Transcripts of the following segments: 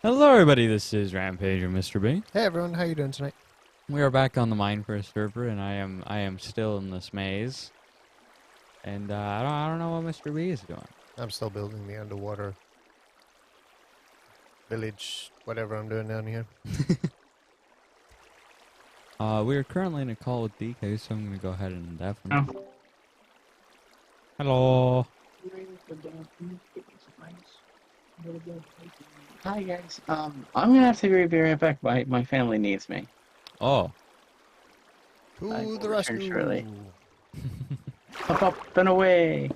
Hello, everybody. This is Rampager, Mr. B. Hey everyone, how you doing tonight? We are back on the Minecraft server, and I am still in this maze, and I don't know what Mr. B is doing. I'm still building the underwater village, whatever I'm doing down here. We are currently in a call with DK, so I'm gonna go ahead and definitely. Oh. Hello. Hi guys. I'm gonna have to be right back. My family needs me. Oh. To I will the return rescue! shortly. Up and away.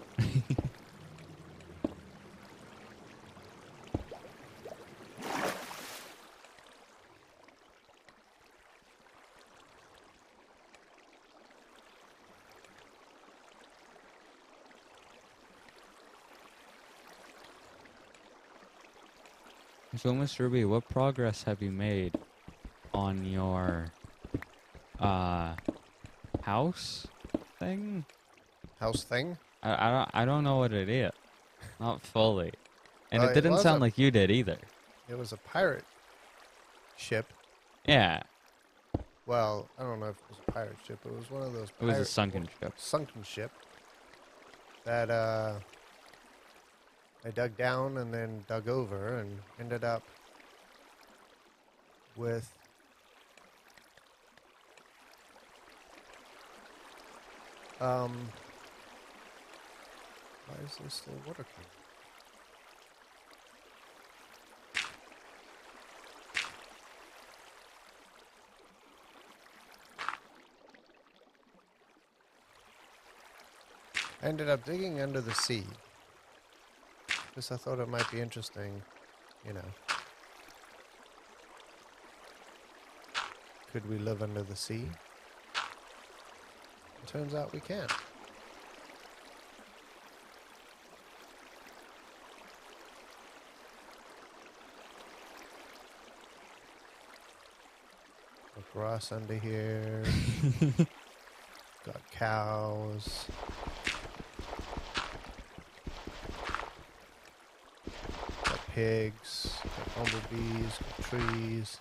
So, Mr. B, what progress have you made on your house thing? House thing? I don't know what it is. Not fully. And it It didn't was sound like you did either. it was a pirate ship. Yeah. Well, I don't know if it was a pirate ship. It was one of those It was a sunken ship. sunken ship that I dug down and then dug over and ended up with why is there still water coming? I ended up digging under the sea because I thought it might be interesting, you know. Could we live under the sea? It turns out we can. Got grass under here. Got cows. Got pigs. Got bumblebees. Got trees.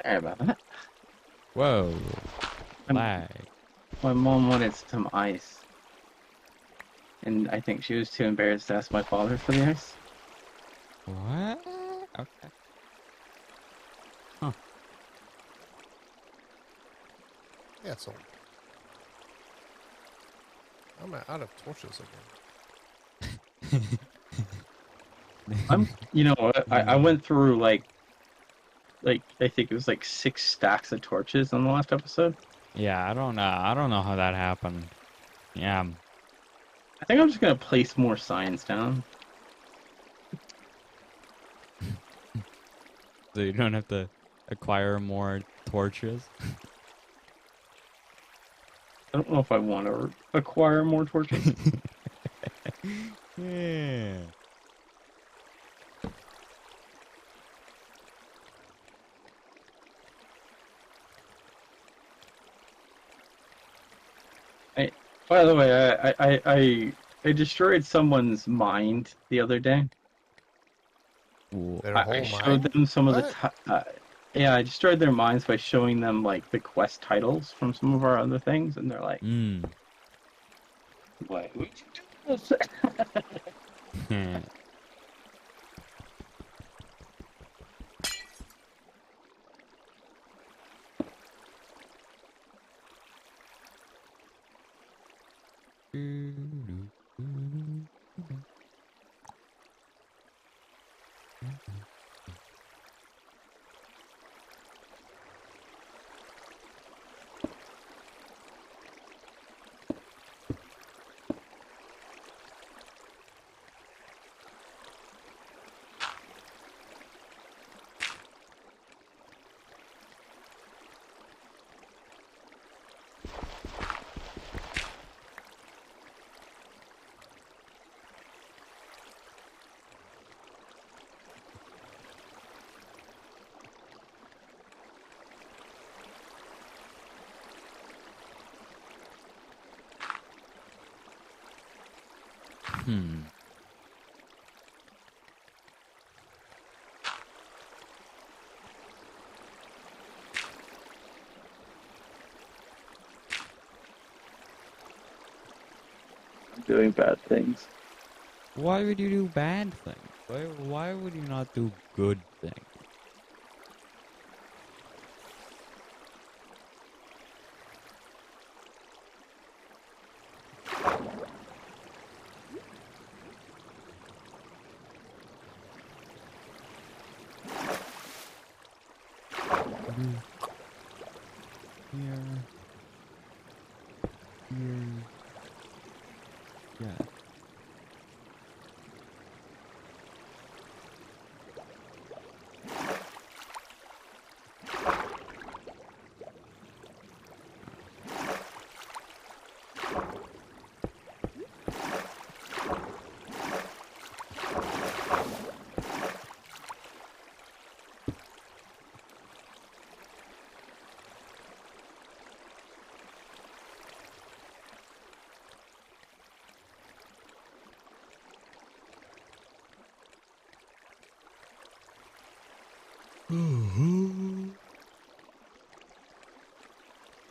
Sorry about that. Whoa. Um, Lag. My mom wanted some ice, and I think she was too embarrassed to ask my father for the ice. What? Okay. Huh. Yeah, so I'm out of torches again. You know what? I went through like I think it was like 6 stacks of torches on the last episode. Yeah, I don't know. I don't know how that happened. Yeah. I think I'm just gonna place more signs down. So you don't have to acquire more torches. I don't know if I want to acquire more torches. Yeah. By the way, I destroyed someone's mind the other day. Their I whole showed mind? them some of What? yeah, I destroyed their minds by showing them like the quest titles from some of our other things, and they're like, Mm. "Why would you do this?" Hmm. doing bad things. Why would you do bad things? Why would you not do good things? Here. Here. Yeah.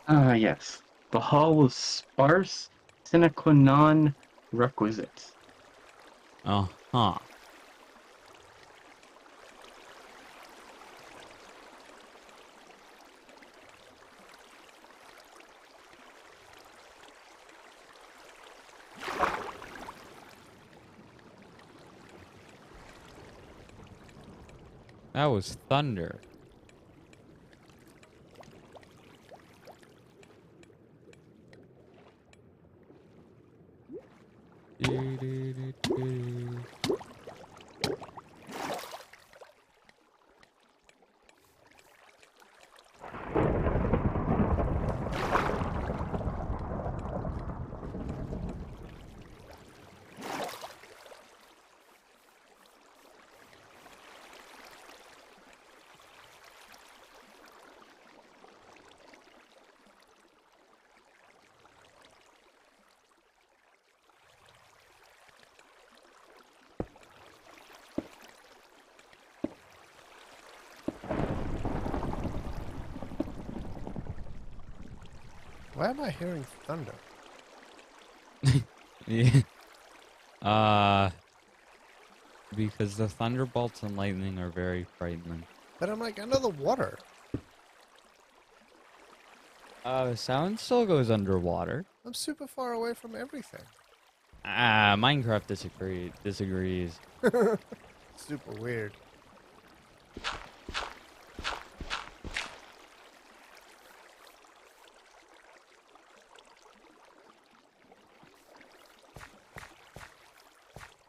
Ah, yes. The hall was sparse, sine qua non requisites. Uh-huh. That was thunder. Do-do-do-do. Why am I hearing thunder? Yeah. Uh, because the thunderbolts and lightning are very frightening. But I'm like under the water. Sound still goes underwater. I'm super far away from everything. Minecraft disagrees. Super weird.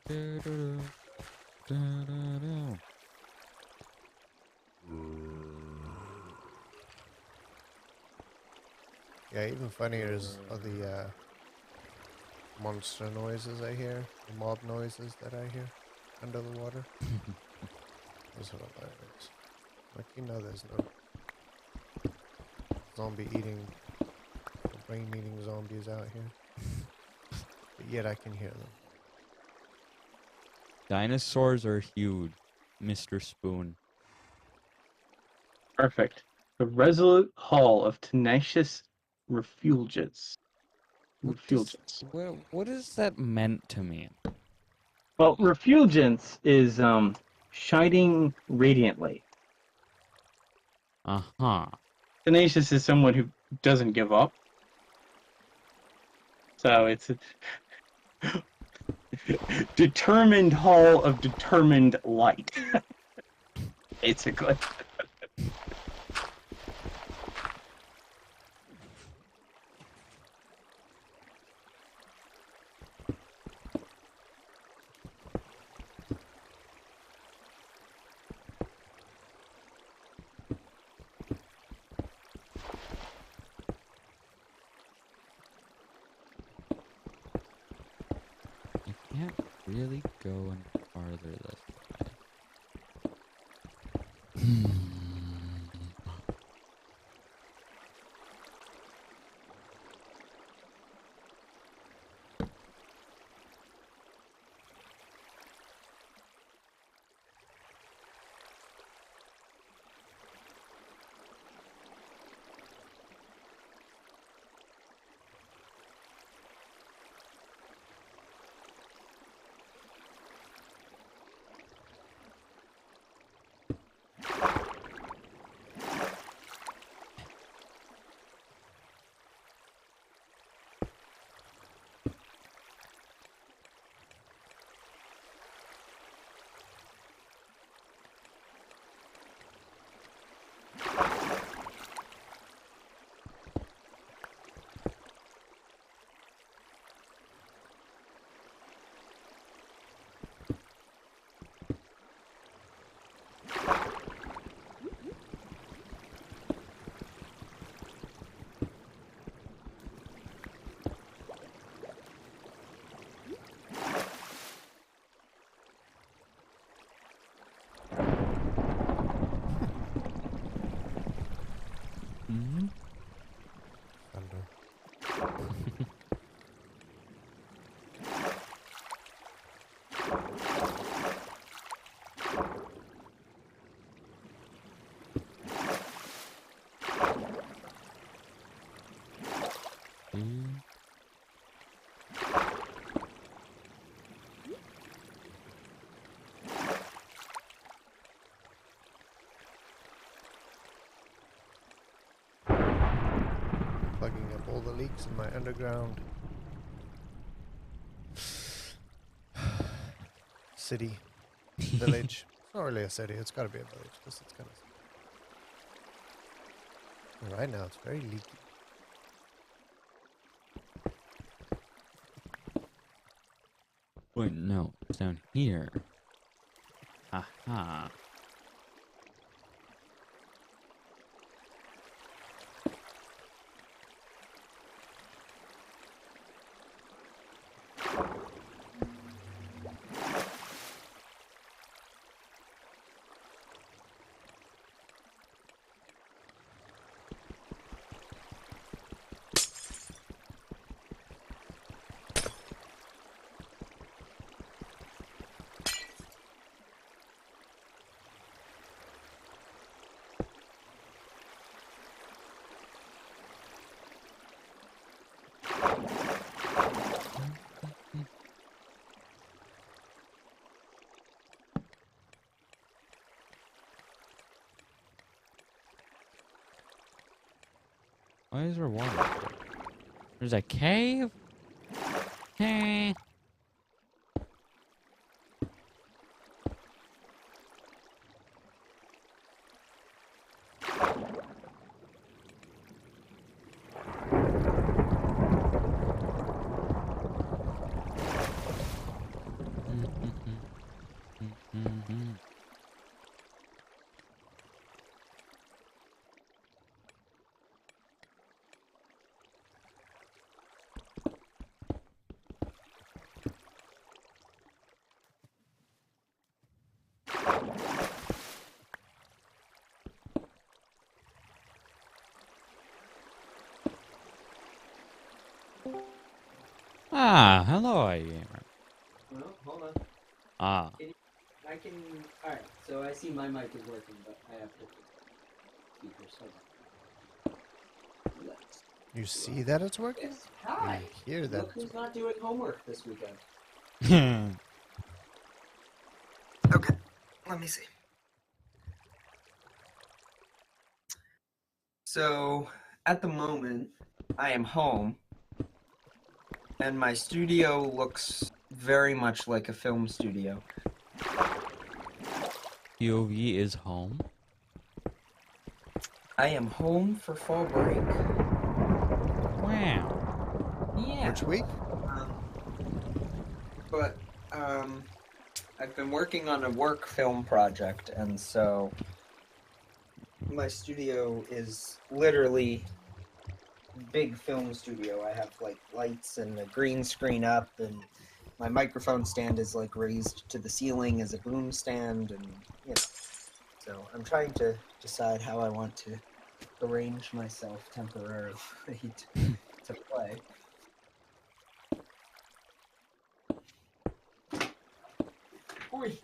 Do-do-do. Do-do-do. Yeah, even funnier is all the monster noises I hear, the mob noises that I hear under the water. Those are hilarious. Like, you know, there's no zombie eating, brain eating zombies out here, but yet I can hear them. Dinosaurs are huge, Mr. Spoon. Perfect. The resolute hull of tenacious refulgence. Refulgence. What is that meant to mean? Well, refulgence is shining radiantly. Uh-huh. Tenacious is someone who doesn't give up. So it's a determined hull of determined light. Basically. I can't really go any farther this way. Mm. Plugging up all the leaks in my underground city, village. It's not really a city. It's got to be a village because it's kind of. Right now, it's very leaky. Wait, no, it's down here. Aha. Why is there water? There's a cave? Hey. Ah, hello, gamer. Well, hold on. Ah. I can. Alright, so I see my mic is working, but I have to speakers. Hold on. Let's- You see that it's working? Yes. Hi. You hear that Look it's who's not doing homework this weekend. Okay, let me see. So, at the moment, I am home, and my studio looks very much like a film studio. POV is home. I am home for fall break. Wow. Yeah. Which week? But, I've been working on a work film project, and so my studio is literally big film studio. I have like lights and a green screen up, and my microphone stand is like raised to the ceiling as a boom stand, and you know. So I'm trying to decide how I want to arrange myself temporarily to play. Oi.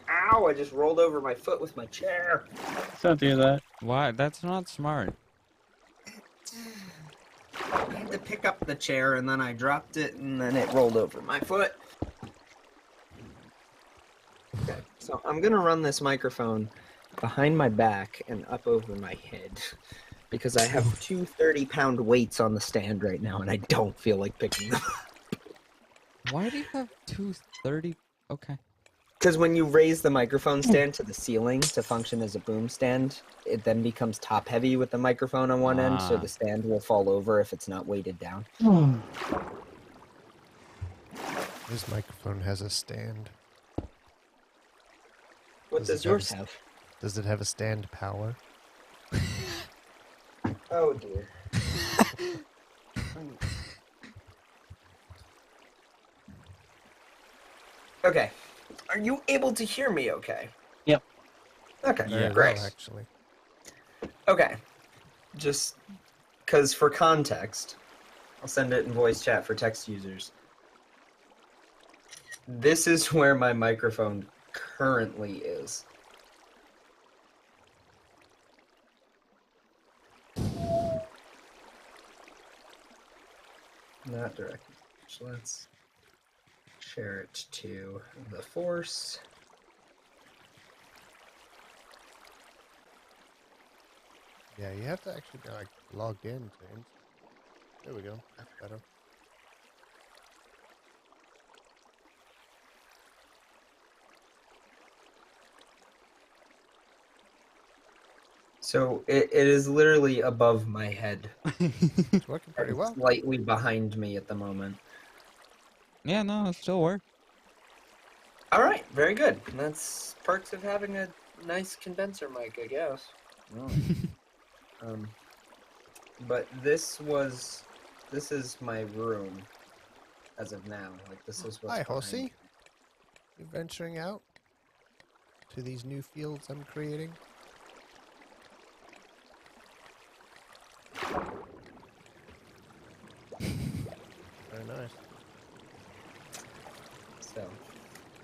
Ow, I just rolled over my foot with my chair. Don't do that. Why? That's not smart. I had to pick up the chair and then I dropped it and then it rolled over my foot. Okay, so I'm gonna run this microphone behind my back and up over my head because I have two 30-pound weights on the stand right now and I don't feel like picking them up. Why do you have 230? Okay. Because when you raise the microphone stand to the ceiling to function as a boom stand, it then becomes top heavy with the microphone on one end, so Ah. the stand will fall over if it's not weighted down. This microphone has a stand. What Does it does have yours a- have? Does it have a stand power? Oh dear. Okay. Are you able to hear me okay? Yep. Okay, Very great. well, actually. Okay. Just because for context, I'll send it in voice chat for text users. This is where my microphone currently is. Not directly. So let's share it to the Force. Yeah, you have to actually be like logged in to There we go. That's better. So it is literally above my head. It's working pretty and well. Slightly behind me at the moment. Yeah, no, it still works. All right, very good. That's perks of having a nice condenser mic, I guess. But this is my room as of now. Like this is what's Hi, behind Horsey. me. You venturing out to these new fields I'm creating? Very nice. So,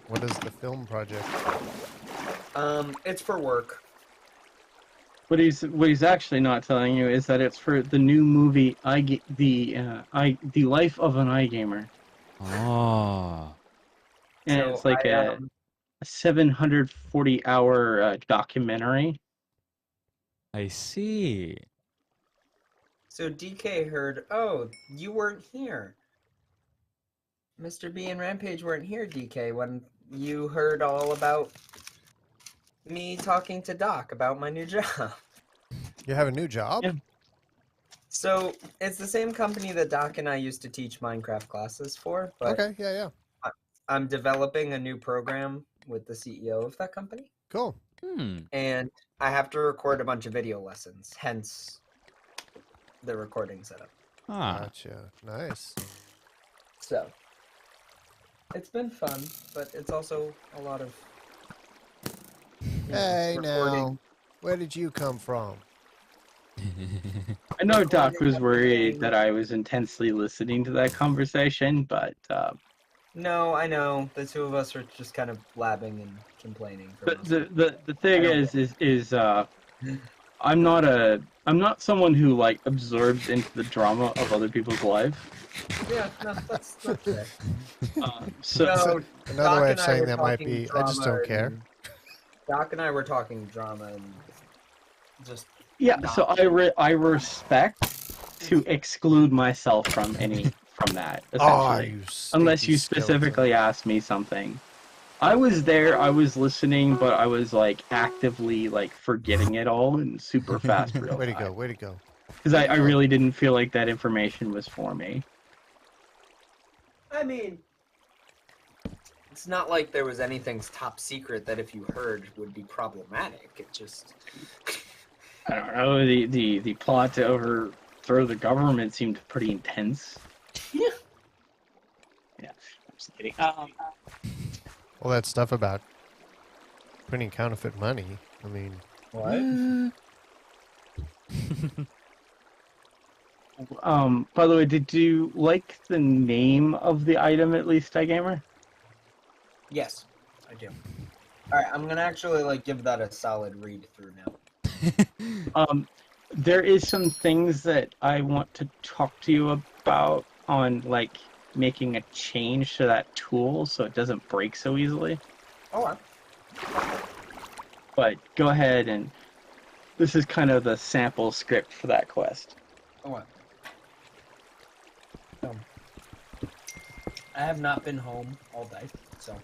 What is the film project? it's for work. What he's actually not telling you is that it's for the new movie the Life of an iGamer, Oh. and So it's like a 740-hour documentary. I see. So DK heard, oh, you weren't here. Mr. B and Rampage weren't here, DK, when you heard all about me talking to Doc about my new job. You have a new job? Yeah. So it's the same company that Doc and I used to teach Minecraft classes for, but Okay, yeah. I'm developing a new program with the CEO of that company, Cool. and I have to record a bunch of video lessons, hence the recording setup. Ah. Gotcha. Nice. So it's been fun, but it's also a lot of Hey, recording. now. Where did you come from? I know Doc Recording was worried everything. that I was intensely listening to that conversation, but No, I know. The two of us are just kind of blabbing and complaining for most of it. the thing I don't is I'm not someone who like absorbs into the drama of other people's life. Yeah, no, that's fair. So No, So, another Doc way of and I saying were that might talking be, I just don't drama care. and- Doc and I were talking drama and just yeah, not- so I respect to exclude myself from that essentially, unless you specifically ask me something. I was there, I was listening, but I was like actively like forgetting it all in super fast real Way to time. go, way to go. Because I really didn't feel like that information was for me. I mean, it's not like there was anything top secret that if you heard would be problematic. It just I don't know, the plot to overthrow the government seemed pretty intense. Yeah. Yeah, I'm just kidding. All that stuff about printing counterfeit money. I mean, What? By the way, did you like the name of the item at least, iGamer? Yes, I do. All right, I'm gonna actually like give that a solid read through now. There is some things that I want to talk to you about on like making a change to that tool so it doesn't break so easily. Oh, But go ahead, and this is kind of the sample script for that quest. what? I have not been home all day, so.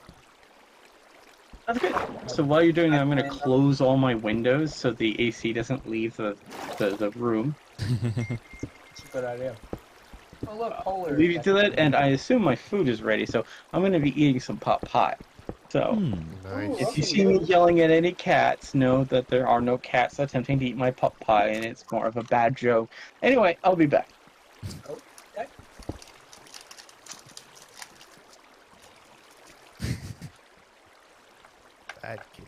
That's good. So while you're doing that, I'm going to close all my windows so the AC doesn't leave the room. It's a good idea. Oh, look, polar. Leave you to that, and I assume my food is ready, so I'm going to be eating some pot pie. So nice. if you see me yelling at any cats, know that there are no cats attempting to eat my pot pie, and it's more of a bad joke. Anyway, I'll be back. Okay. Bad kid.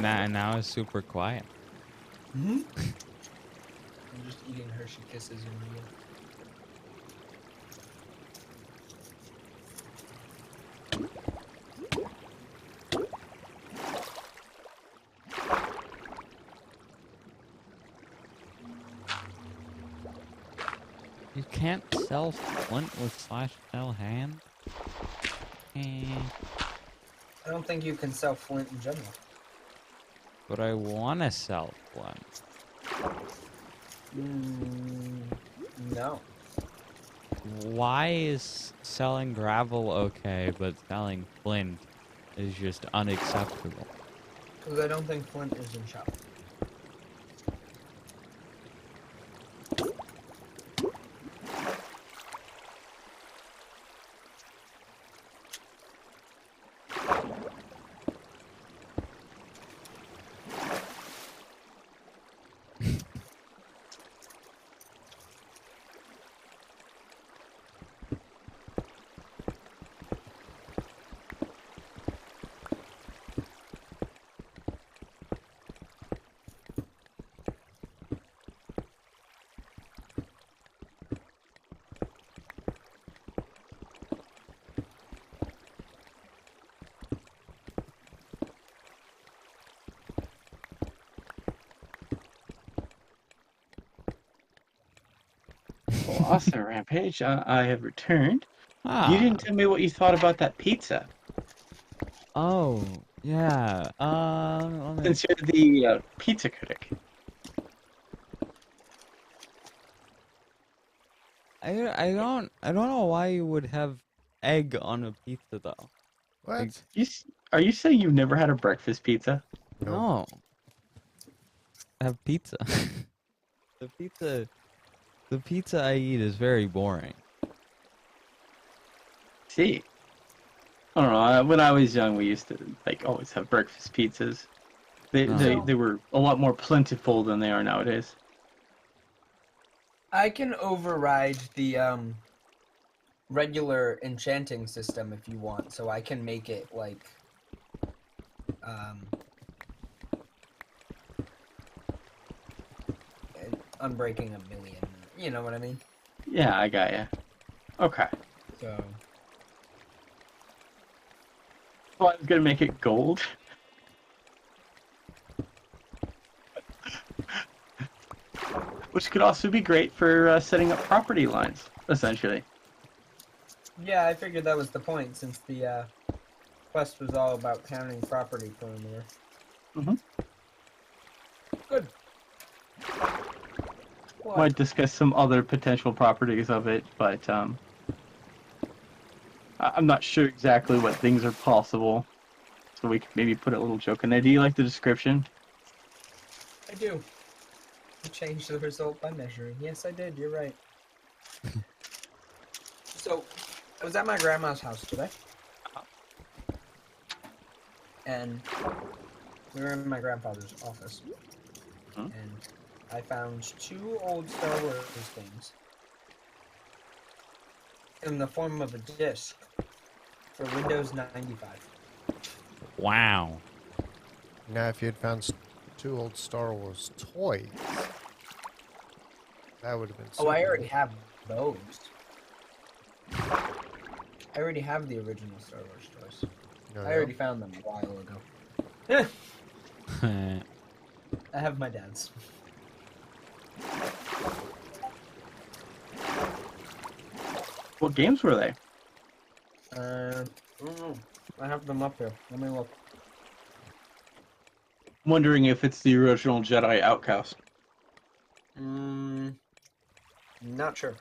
and now it's super quiet. I'm just eating Hershey Kisses in the You can't sell flint with /sell hand? I don't think you can sell flint in general. But I want to sell flint. No. Why is selling gravel okay, but selling flint is just unacceptable? Because I don't think flint is in shop. Well, awesome, Rampage. I have returned. Ah. You didn't tell me what you thought about that pizza. Oh, yeah. Let me... Since you're the pizza critic. I don't know why you would have egg on a pizza though. What? Are you saying you've never had a breakfast pizza? No. I have pizza. The pizza I eat is very boring. See. I don't know. When I was young, we used to always have breakfast pizzas. They were a lot more plentiful than they are nowadays. I can override the regular enchanting system if you want, so I can make it like unbreaking 1,000,000. You know what I mean? Yeah, I got ya. Okay. So. Well, I was gonna make it gold. Which could also be great for setting up property lines, essentially. Yeah, I figured that was the point, since the quest was all about pounding property perimeter. Good. What? Might discuss some other potential properties of it, but I'm not sure exactly what things are possible. So we could maybe put a little joke in there. Do you like the description? I do. I changed the result by measuring. Yes, I did. You're right. So, I was at my grandma's house today. And we were in my grandfather's office. And I found 2 old Star Wars games in the form of a disc for Windows 95. Wow. Now, if you had found 2 old Star Wars toys, that would have been. Oh, I super already cool. have those. I already have the original Star Wars toys. No, I already found them a while ago. I have my dad's. What games were they? I don't know. I have them up here. Let me look. I'm wondering if it's the original Jedi Outcast. Not sure.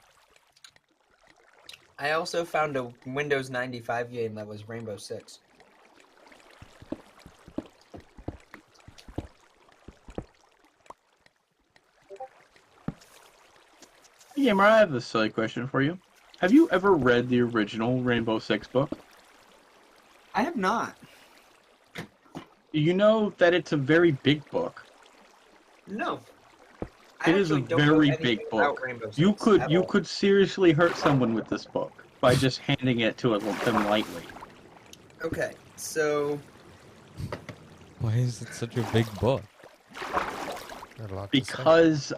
I also found a Windows 95 game that was Rainbow Six. Gamer, I have a silly question for you. Have you ever read the original Rainbow Six book? I have not. You know that it's a very big book. No. It is a very big book. You could seriously hurt someone with this book by just handing it to them lightly. Okay, so Why is it such a big book? Got a lot to say. Because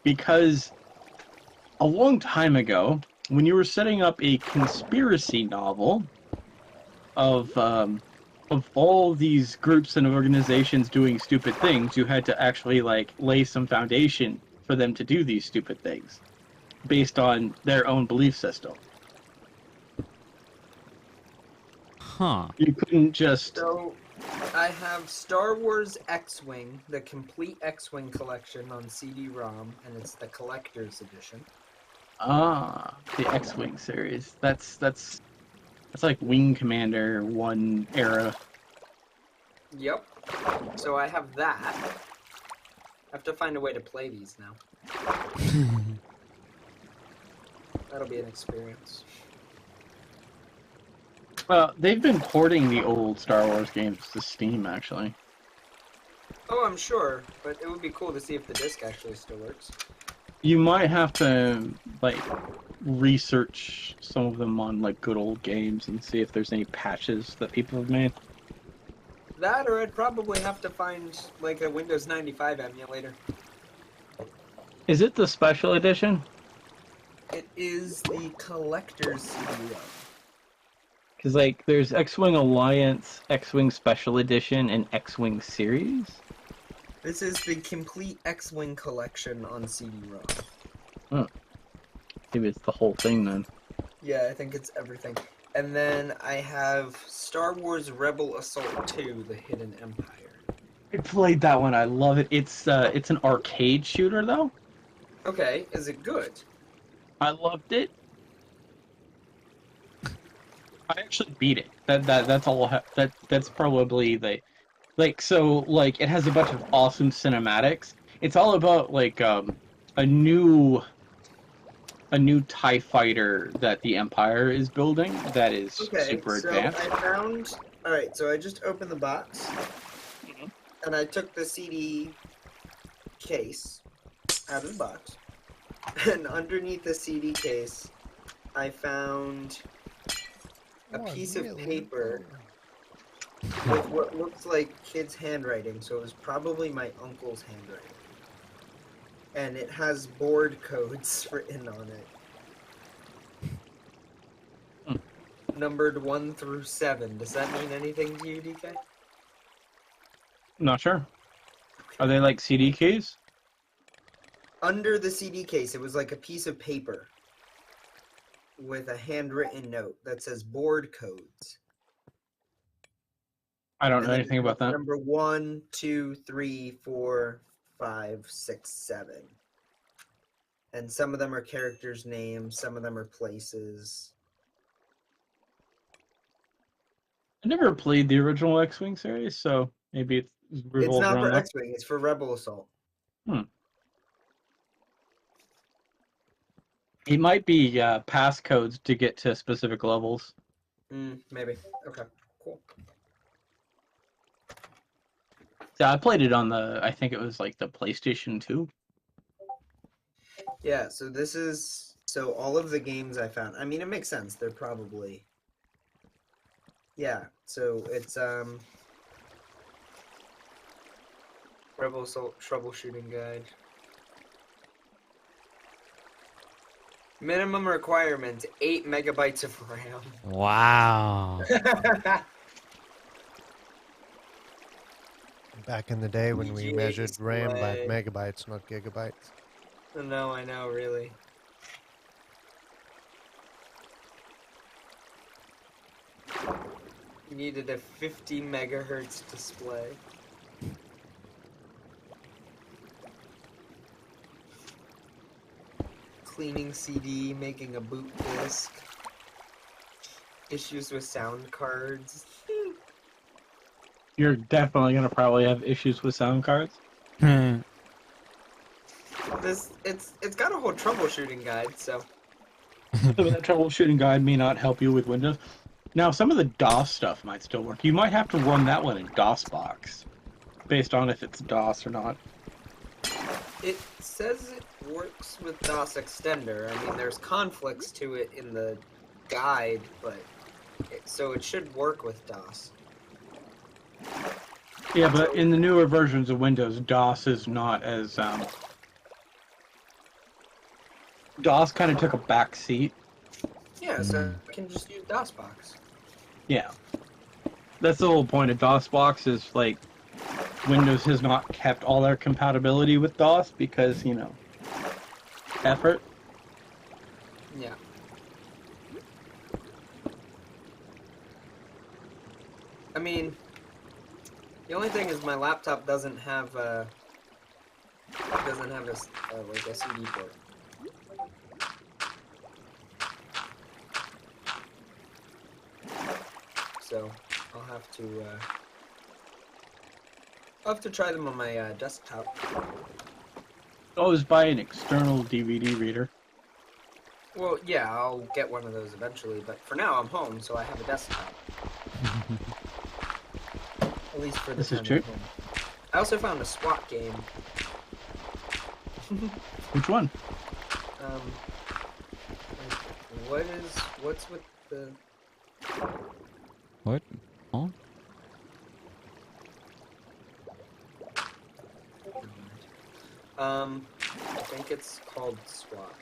because a long time ago, when you were setting up a conspiracy novel of all these groups and organizations doing stupid things, you had to actually like lay some foundation for them to do these stupid things based on their own belief system. Huh. You couldn't just So, I have Star Wars X-Wing, the complete X-Wing collection on CD-ROM, and it's the collector's edition. the X-Wing series. That's like Wing Commander 1 era. Yep. So I have that. I have to find a way to play these now. That'll be an experience. Well, they've been porting the old Star Wars games to Steam, actually. Oh, I'm sure, but it would be cool to see if the disc actually still works. You might have to, like, research some of them on, like, good old games and see if there's any patches that people have made. That, or I'd probably have to find, like, a Windows 95 emulator. Is it the special edition? It is the collector's CD-ROM. Because, like, there's X-Wing Alliance, X-Wing Special Edition, and X-Wing Series. This is the complete X-Wing collection on CD-ROM. Maybe it's the whole thing, then. Yeah, I think it's everything. And then I have Star Wars Rebel Assault 2, The Hidden Empire. I played that one. I love it. It's an arcade shooter, though. Okay, is it good? I loved it. I actually beat it. That's all. That's probably like it has a bunch of awesome cinematics. It's all about like a new TIE fighter that the Empire is building that is super advanced. I found. All right, so I just opened the box, and I took the CD case out of the box, and underneath the CD case, I found a piece of paper with what looks like kids' handwriting, so it was probably my uncle's handwriting. And it has board codes written on it. Numbered 1 through 7. Does that mean anything to you, DK? Not sure. Are they like CD keys? Under the CD case, it was like a piece of paper with a handwritten note that says board codes. I don't know anything about that. Number 1, 2, 3, 4, 5, 6, 7. And some of them are characters' names, some of them are places. I never played the original X-Wing series, so maybe it's It's not for X-Wing, it's for Rebel Assault. It might be passcodes to get to specific levels. Maybe. Okay, cool. Yeah, I played it on I think it was like the PlayStation 2. Yeah, so this is... So all of the games I found... I mean, it makes sense. They're probably... Yeah, so it's, Rebel Assault Troubleshooting Guide. Minimum requirement, 8 megabytes of RAM. Wow. Back in the day when we VGA measured RAM by display. megabytes, not gigabytes. No, I know, really. You needed a 50 megahertz display. Cleaning CD, making a boot disk. Issues with sound cards. You're definitely gonna probably have issues with sound cards. It's got a whole troubleshooting guide, so So that troubleshooting guide may not help you with Windows. Now, some of the DOS stuff might still work. You might have to run that one in DOSBox, based on if it's DOS or not. it says it works with DOS Extender. I mean, there's conflicts to it in the guide, but so it should work with DOS. Yeah, but in the newer versions of Windows, DOS is not as DOS kind of took a back seat. Yeah, so I can just use DOSBox. Yeah. That's the whole point of DOSBox is, like, Windows has not kept all their compatibility with DOS because, you know, effort. Yeah. I mean, the only thing is my laptop doesn't have a like a CD port. So I'll have to try them on my desktop. Always buy an external DVD reader. Well, yeah, I'll get one of those eventually, but for now I'm home, so I have a desktop. At least for the This is time true. I'm home. I also found a SWAT game. Which one? What's with the... What? Huh? I think it's called SWAT.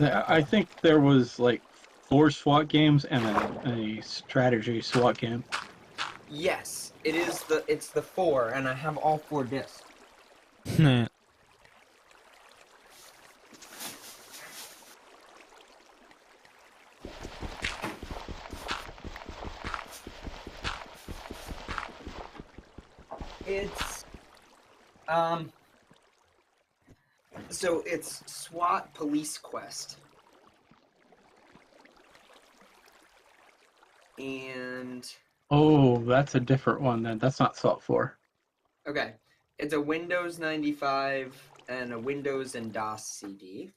I think there was like 4 SWAT games and a strategy SWAT game. Yes, it's the 4, and I have all 4 discs. It's so it's SWAT Police Quest. And Oh, that's a different one then. That's not SWAT 4. okay, it's a Windows 95 and a Windows and DOS CD.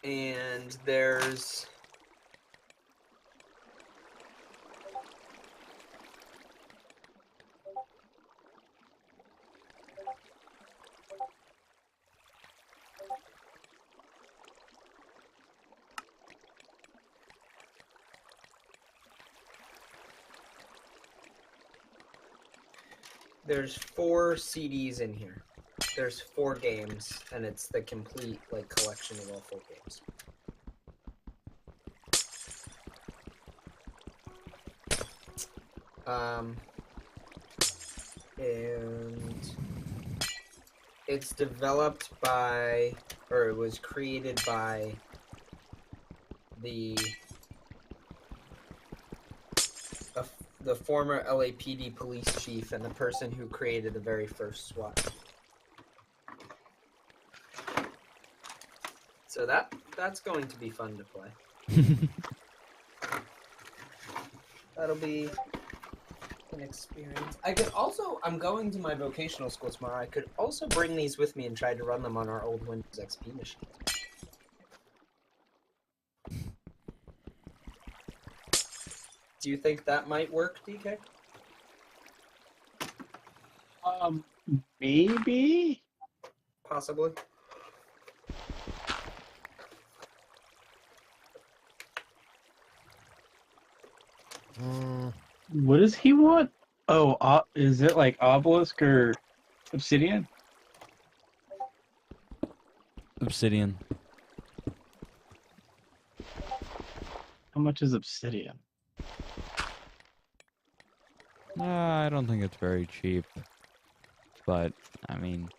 And there's There's 4 CDs in here. There's 4 games, and it's the complete like collection of all 4 games. And it's developed by, or it was created by the former LAPD police chief and the person who created the very first SWAT. So that's going to be fun to play. That'll be an experience. I'm going to my vocational school tomorrow. I could also bring these with me and try to run them on our old Windows XP machines. Do you think that might work, DK? Maybe? Possibly. What does he want? Oh, is it like Obelisk or Obsidian? Obsidian. How much is Obsidian? I don't think it's very cheap. But, I mean...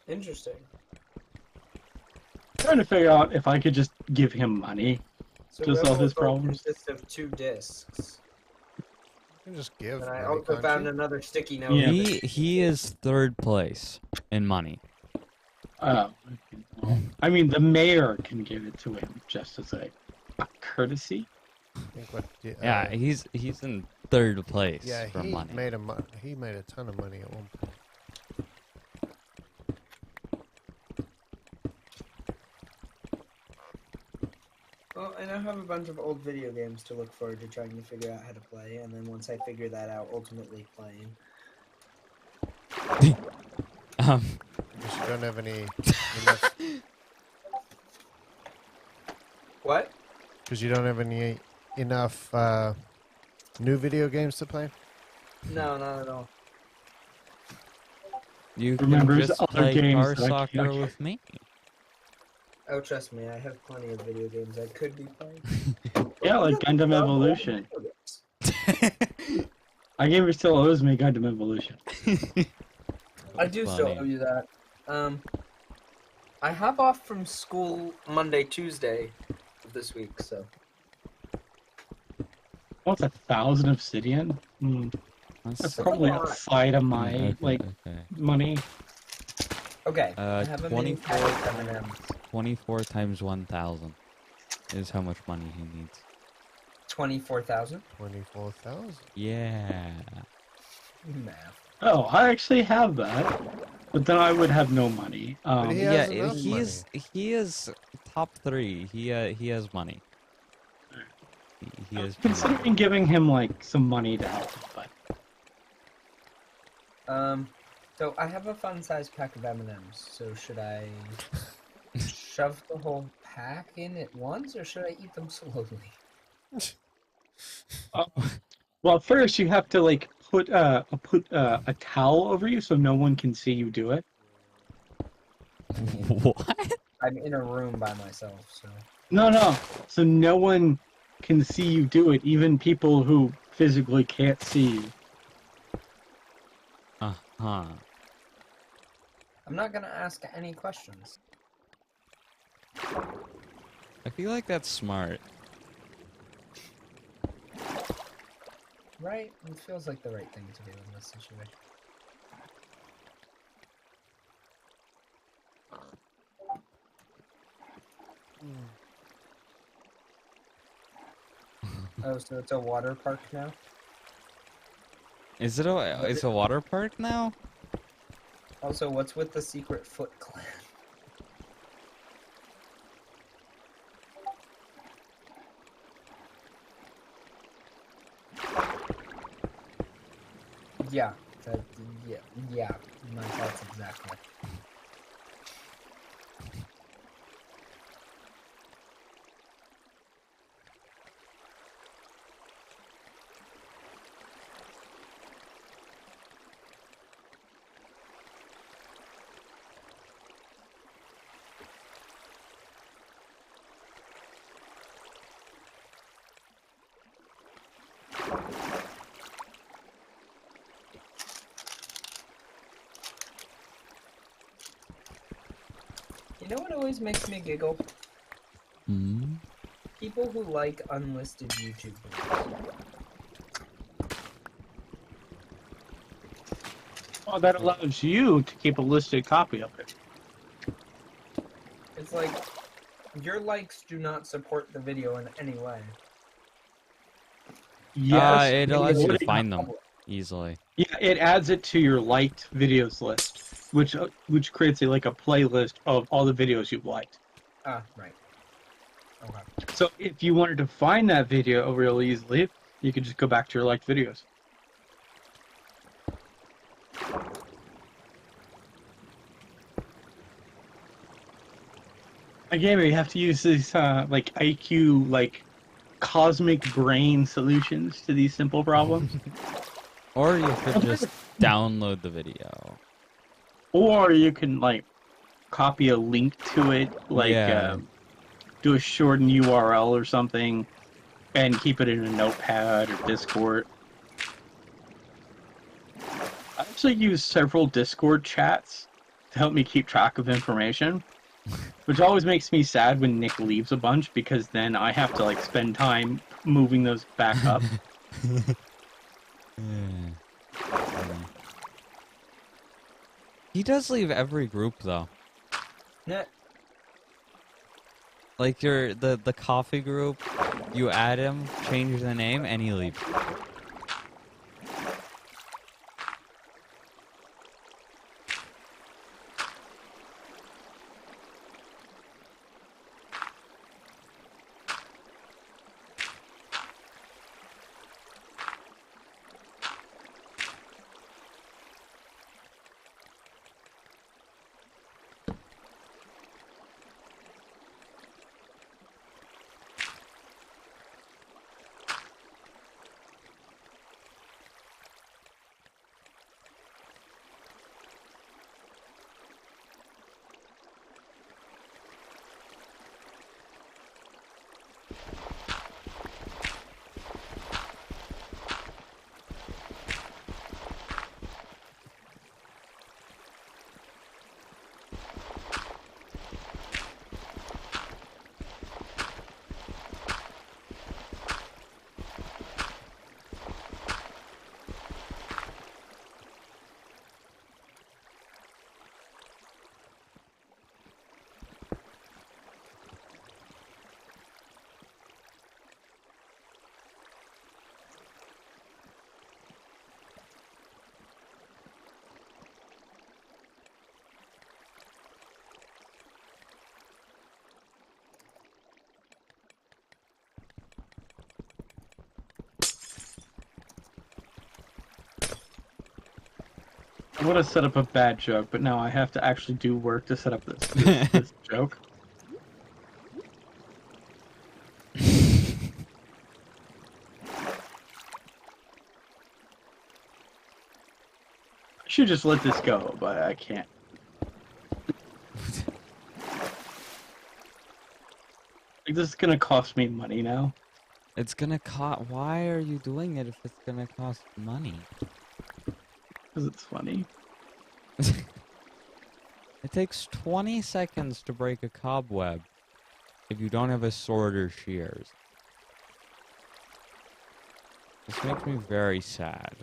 Interesting. Trying to figure out if I could just give him money So to solve his Rebel problems. consists of 2 discs. You can just give. And I money, also can't found you? another sticky note. Yeah. He is 3rd place in money. Oh, I mean, the mayor can give it to him just as a courtesy. I think what, Yeah, he's in 3rd place yeah, for he money. made he made a ton of money at one point. Well, and I have a bunch of old video games to look forward to trying to figure out how to play, and then once I figure that out, ultimately playing. Because you don't have any enough. What? Because you don't have any enough new video games to play. No, not at all. You Remember, can there's just other play games car that I soccer can't- with me. Oh, trust me, I have plenty of video games I could be playing. Yeah, like Gundam Evolution. My gamer still owes me Gundam Evolution. I do still Funny. owe you that. I have off from school Monday, Tuesday of this week, so. Oh, it's 1,000 obsidian? That's probably alright. outside of my Okay, like okay. money. Okay. I have a mini 24 pack of M&Ms. times 24 times 1,000 is how much money he needs. 24,000? 24,000. Yeah. Math. Oh, I actually have that, but then I would have no money. But he Yeah, has enough he is top 3. He has money. He I'm has considering giving him like some money to help him, but So I have a fun-sized pack of M&Ms. So should I shove the whole pack in at once, or should I eat them slowly? well, first you have to like put a towel over you so no one can see you do it. What? I'm in a room by myself, so. No, so no one can see you do it, even people who physically can't see you. Uh-huh. I'm not gonna ask any questions. I feel like that's smart. Right? It feels like the right thing to do in this situation. Oh, so it's a water park now? Is it it's a water park now? Also, what's with the secret Foot Clan? Yeah, yeah, my thoughts exactly. You know what always makes me giggle? Hmm. People who like unlisted YouTube videos. Oh, that allows you to keep a listed copy of it. It's like, your likes do not support the video in any way. Yes, It but allows you what to it- find them easily. Yeah, it adds it to your liked videos list, which creates like a playlist of all the videos you've liked. Ah, right. Okay. So if you wanted to find that video real easily, you could just go back to your liked videos. Again, you have to use these like IQ like cosmic brain solutions to these simple problems. Or you could just download the video. Or you can like copy a link to it, like Yeah. do a shortened URL or something, and keep it in a notepad or Discord. I actually use several Discord chats to help me keep track of information, which always makes me sad when Nick leaves a bunch, because then I have to like spend time moving those back up. He does leave every group though. Yeah. Like the coffee group, you add him, change the name, and he leaves. I would have set up a bad joke, but now I have to actually do work to set up this joke. I should just let this go, but I can't. Like, this is gonna cost me money now. It's gonna cost. Why are you doing it if it's gonna cost money? Because it's funny. It takes 20 seconds to break a cobweb if you don't have a sword or shears. This makes me very sad.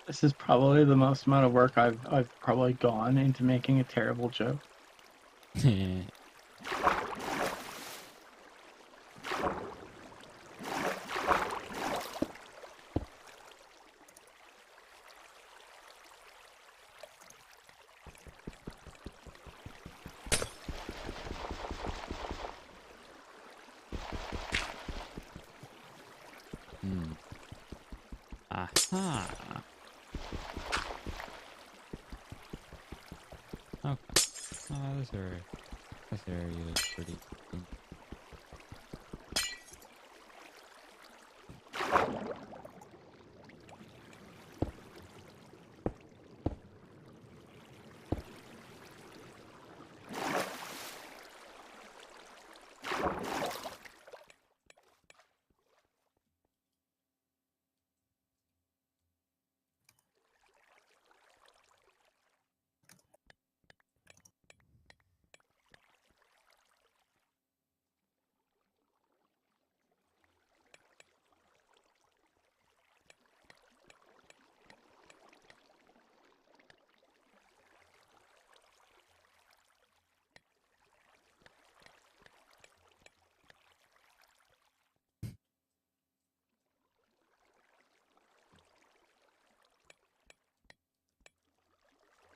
This is probably the most amount of work I've probably gone into making a terrible joke. Aha. Okay. Oh, this area is pretty good.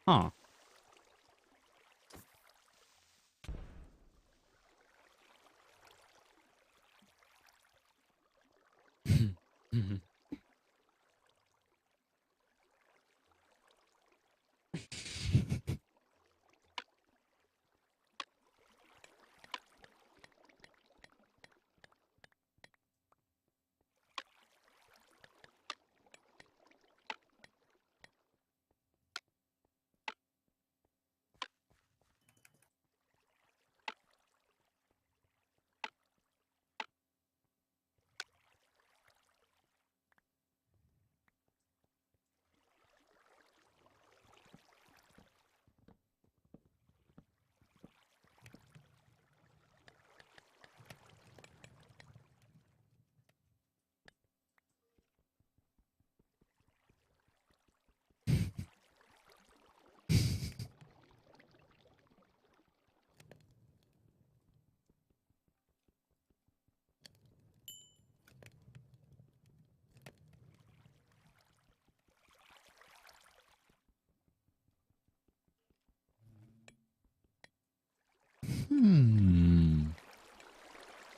Huh.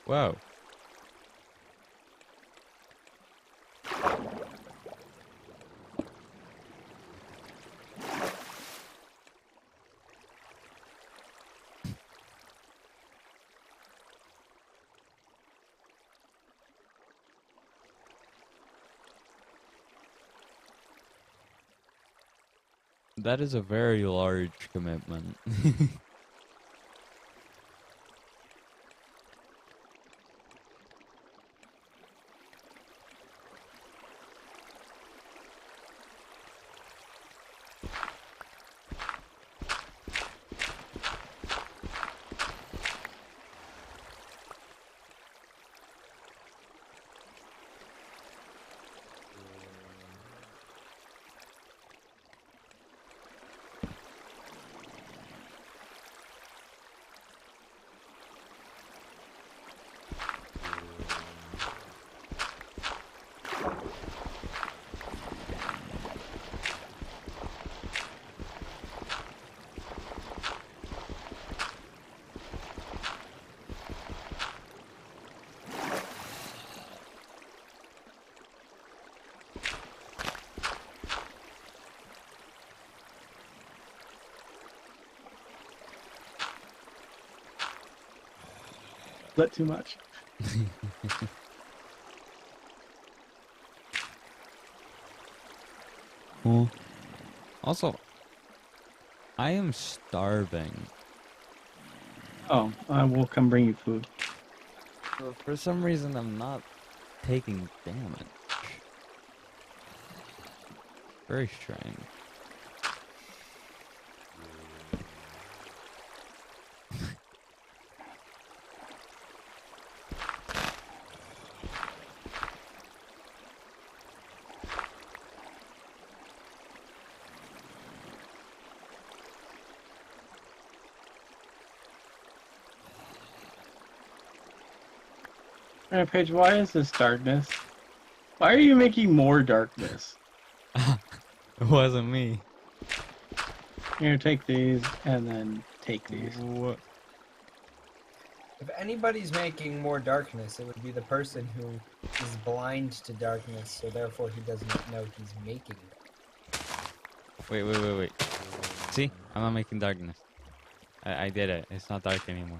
Whoa. That is a very large commitment. that too much. Well, also, I am starving. Oh, I will come bring you food. For some reason, I'm not taking damage. Very strange. Paige, why is this darkness? Why are you making more darkness? It wasn't me. Here, take these, and then take these. What? If anybody's making more darkness, it would be the person who is blind to darkness, so therefore he doesn't know he's making it. Wait. See? I'm not making darkness. I did it. It's not dark anymore.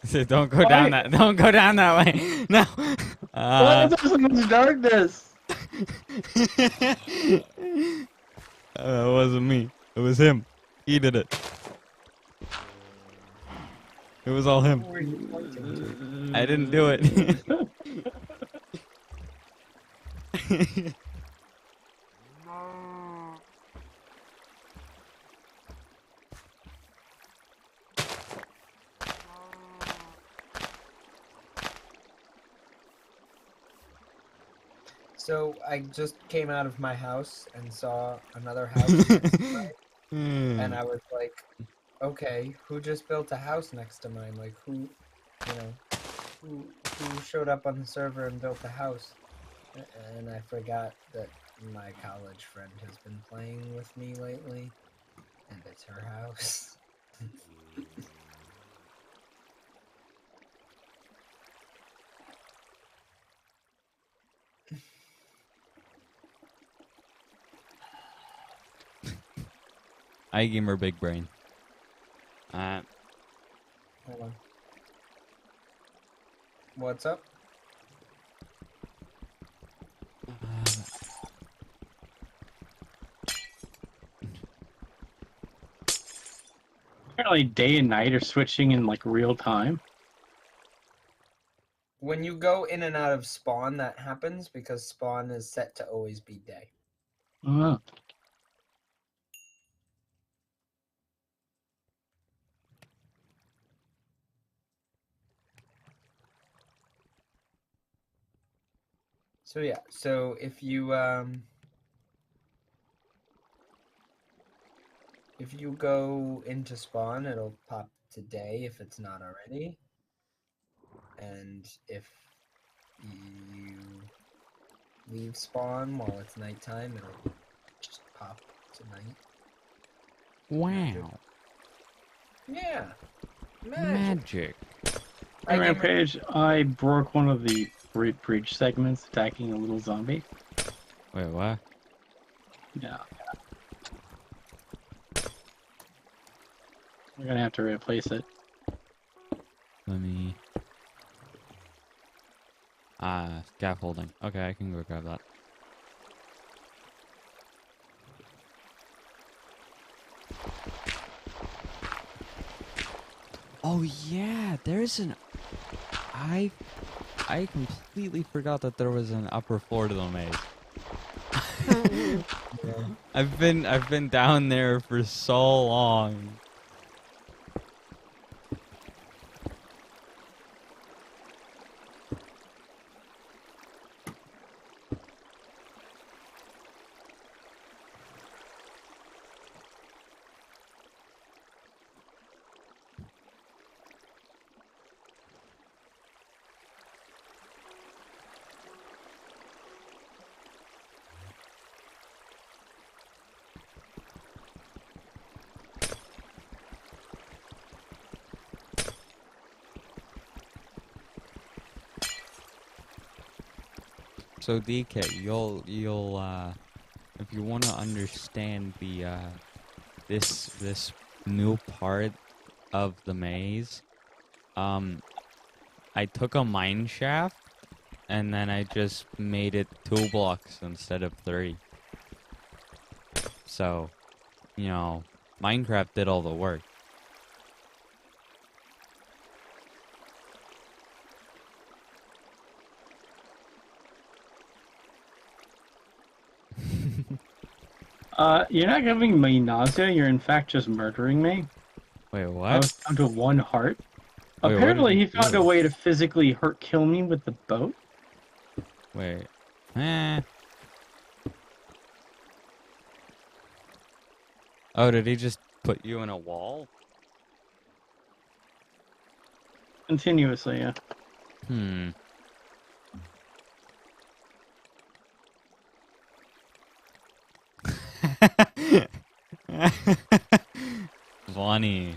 So don't go down that. Don't go down that way. No. Why is there so much darkness? It wasn't me. It was him. He did it. It was all him. Who are you pointing I didn't do it. So I just came out of my house and saw another house next to mine, and I was like, okay, who just built a house next to mine? Like who showed up on the server and built a house? And I forgot that my college friend has been playing with me lately, and it's her house. iGamer big brain. Hold on. What's up? Apparently, day and night are switching in like real time. When you go in and out of spawn, that happens because spawn is set to always be day. Oh. So yeah, so if you go into spawn, it'll pop today if it's not already. And if you leave spawn while it's nighttime, it'll just pop to night. Wow. Yeah. Magic. Hey, Rampage, I broke one of the breach segments attacking a little zombie. Wait, what? Yeah. We're gonna have to replace it. Let me... scaffolding. Okay, I can go grab that. Oh yeah, there's an... I completely forgot that there was an upper floor to the maze. Yeah. I've been down there for so long. So DK, you'll if you want to understand the this new part of the maze, I I took a mine shaft and then I just made it 2 blocks instead of 3. So, you know, Minecraft did all the work. You're not giving me nausea, you're in fact just murdering me. Wait, I what? was down to 1 heart. Wait, what Apparently did he you found do? a way to physically kill me with the boat. Wait. Eh. Oh, did he just put you in a wall? Continuously, yeah. Hmm. Funny.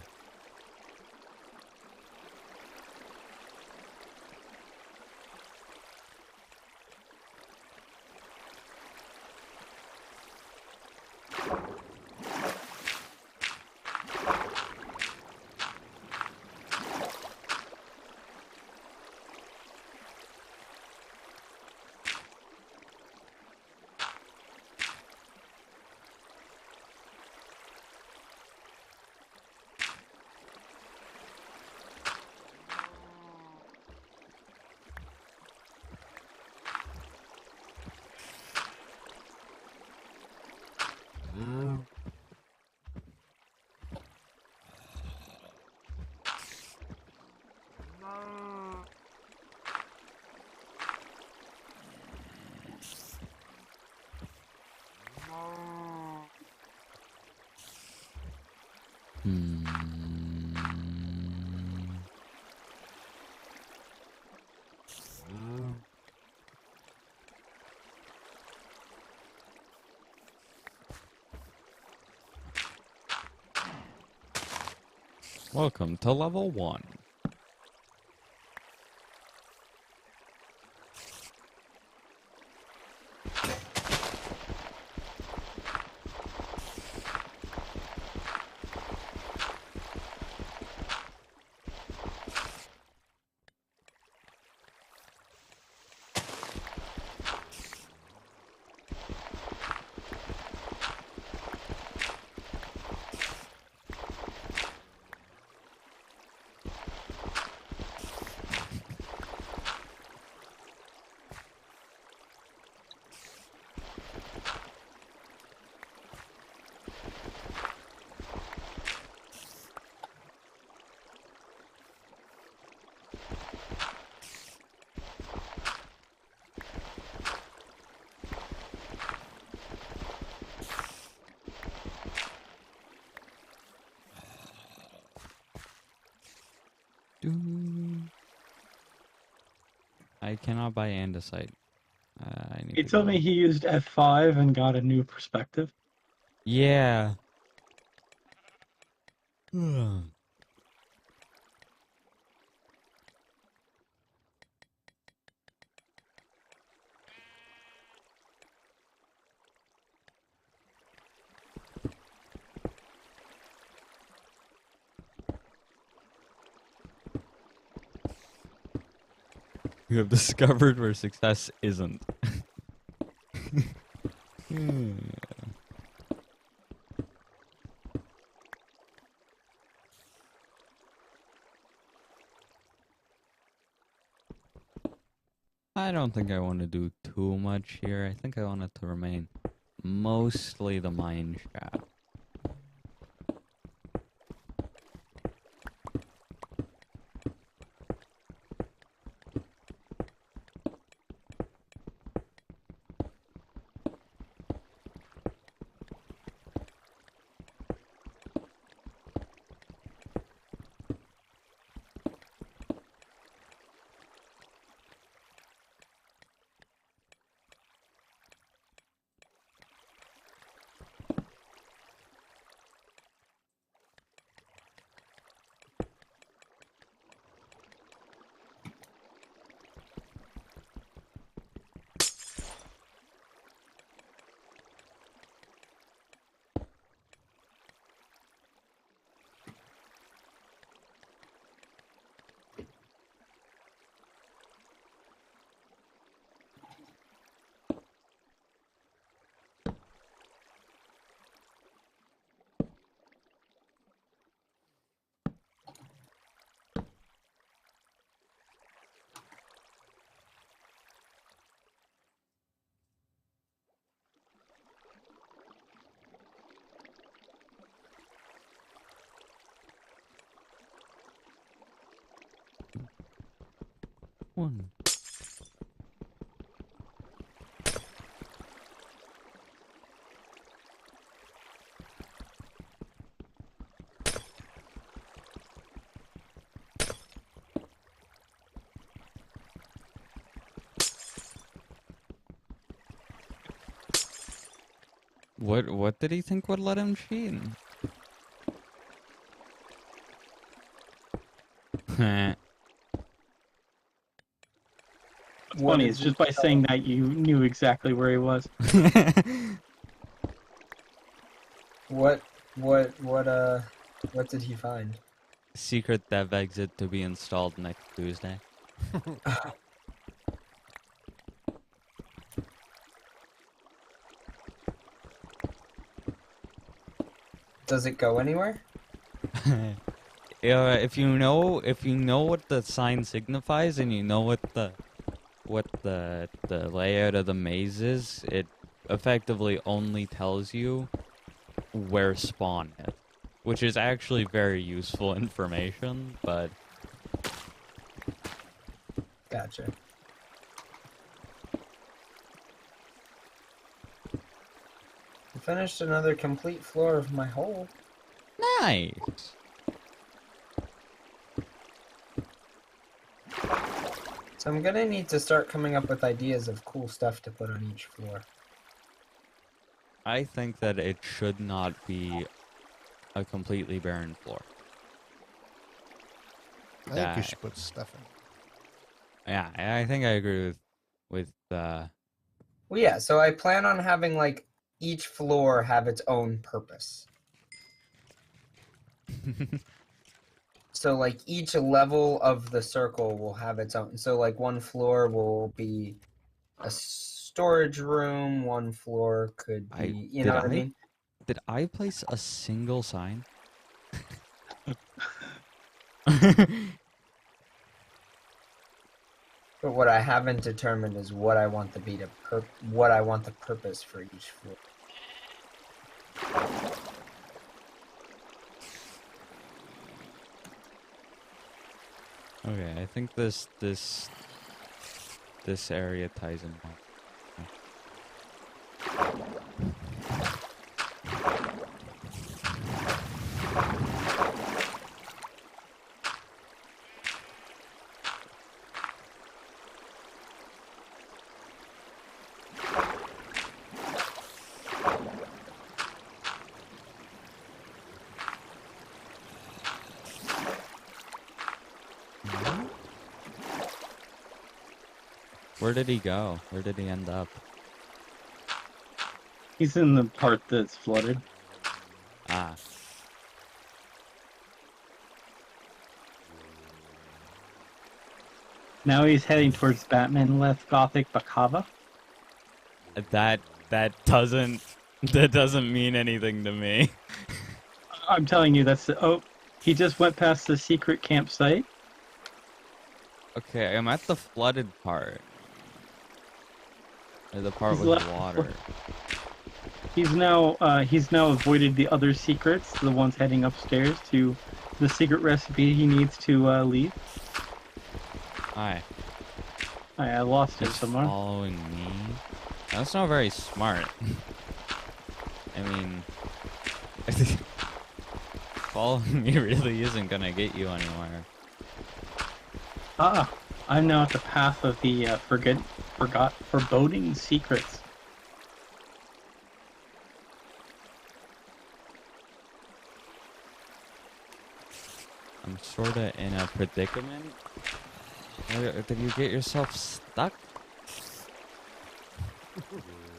Hmm. Welcome to level 1. I cannot buy andesite. I need He to told go. me he used F5 and got a new perspective. Yeah. You have discovered where success isn't. I don't think I want to do too much here. I think I want it to remain mostly the mine shaft. One. What did he think would let him cheat? It's funny, it's just by saying that you knew exactly where he was. What did he find? Secret dev exit to be installed next Tuesday. Does it go anywhere? If you know what the sign signifies and you know what the layout of the maze is, it effectively only tells you where spawn is, which is actually very useful information, but Gotcha. I finished another complete floor of my hole. nice. So I'm gonna need to start coming up with ideas of cool stuff to put on each floor. I think that it should not be a completely barren floor. I think you That- should put stuff in. Yeah, I think I agree with Well, yeah, so I plan on having, like, each floor have its own purpose. So, like, each level of the circle will have its own. So, like, one floor will be a storage room, one floor could be, you know what I mean? Did I place a single sign? But what I haven't determined is what I want what I want the purpose for each floor. Okay, I think this area ties in. Where did he go? Where did he end up? He's in the part that's flooded. Ah, Now he's heading towards Batman Left Gothic Bakava. that doesn't mean anything to me. I'm telling you, that's oh, he just went past the secret campsite. Okay, I'm at the flooded part. Or the part He's with left- water. He's now avoided the other secrets, the ones heading upstairs to the secret recipe he needs to leave. Hi. I lost him Just somewhere. following me? That's not very smart. I mean, following me really isn't gonna get you anywhere. Ah, I'm now at the path of the foreboding secrets. I'm sorta in a predicament. Did you get yourself stuck?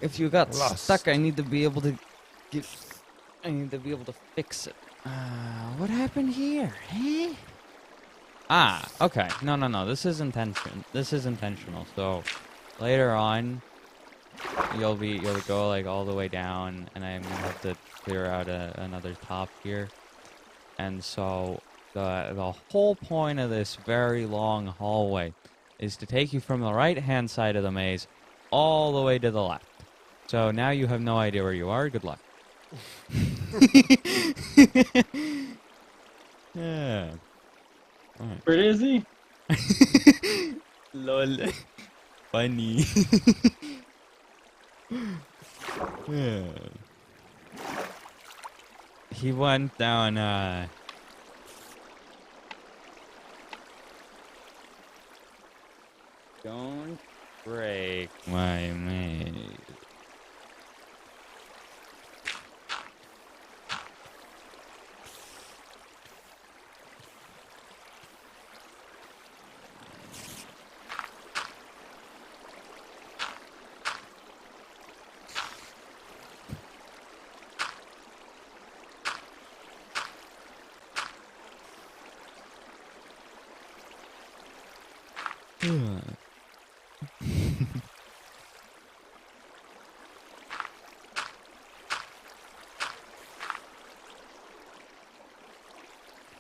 If you got Lost. stuck, I need to be able to fix it. What happened here? Huh? Ah, okay. No. This is intentional. So later on, you'll go like all the way down, and I'm gonna have to clear out another top here. And so the whole point of this very long hallway is to take you from the right-hand side of the maze all the way to the left. So now you have no idea where you are. Good luck. Yeah. Alright. Where is he? Lol. Funny. Yeah. He went down, Don't break my maze.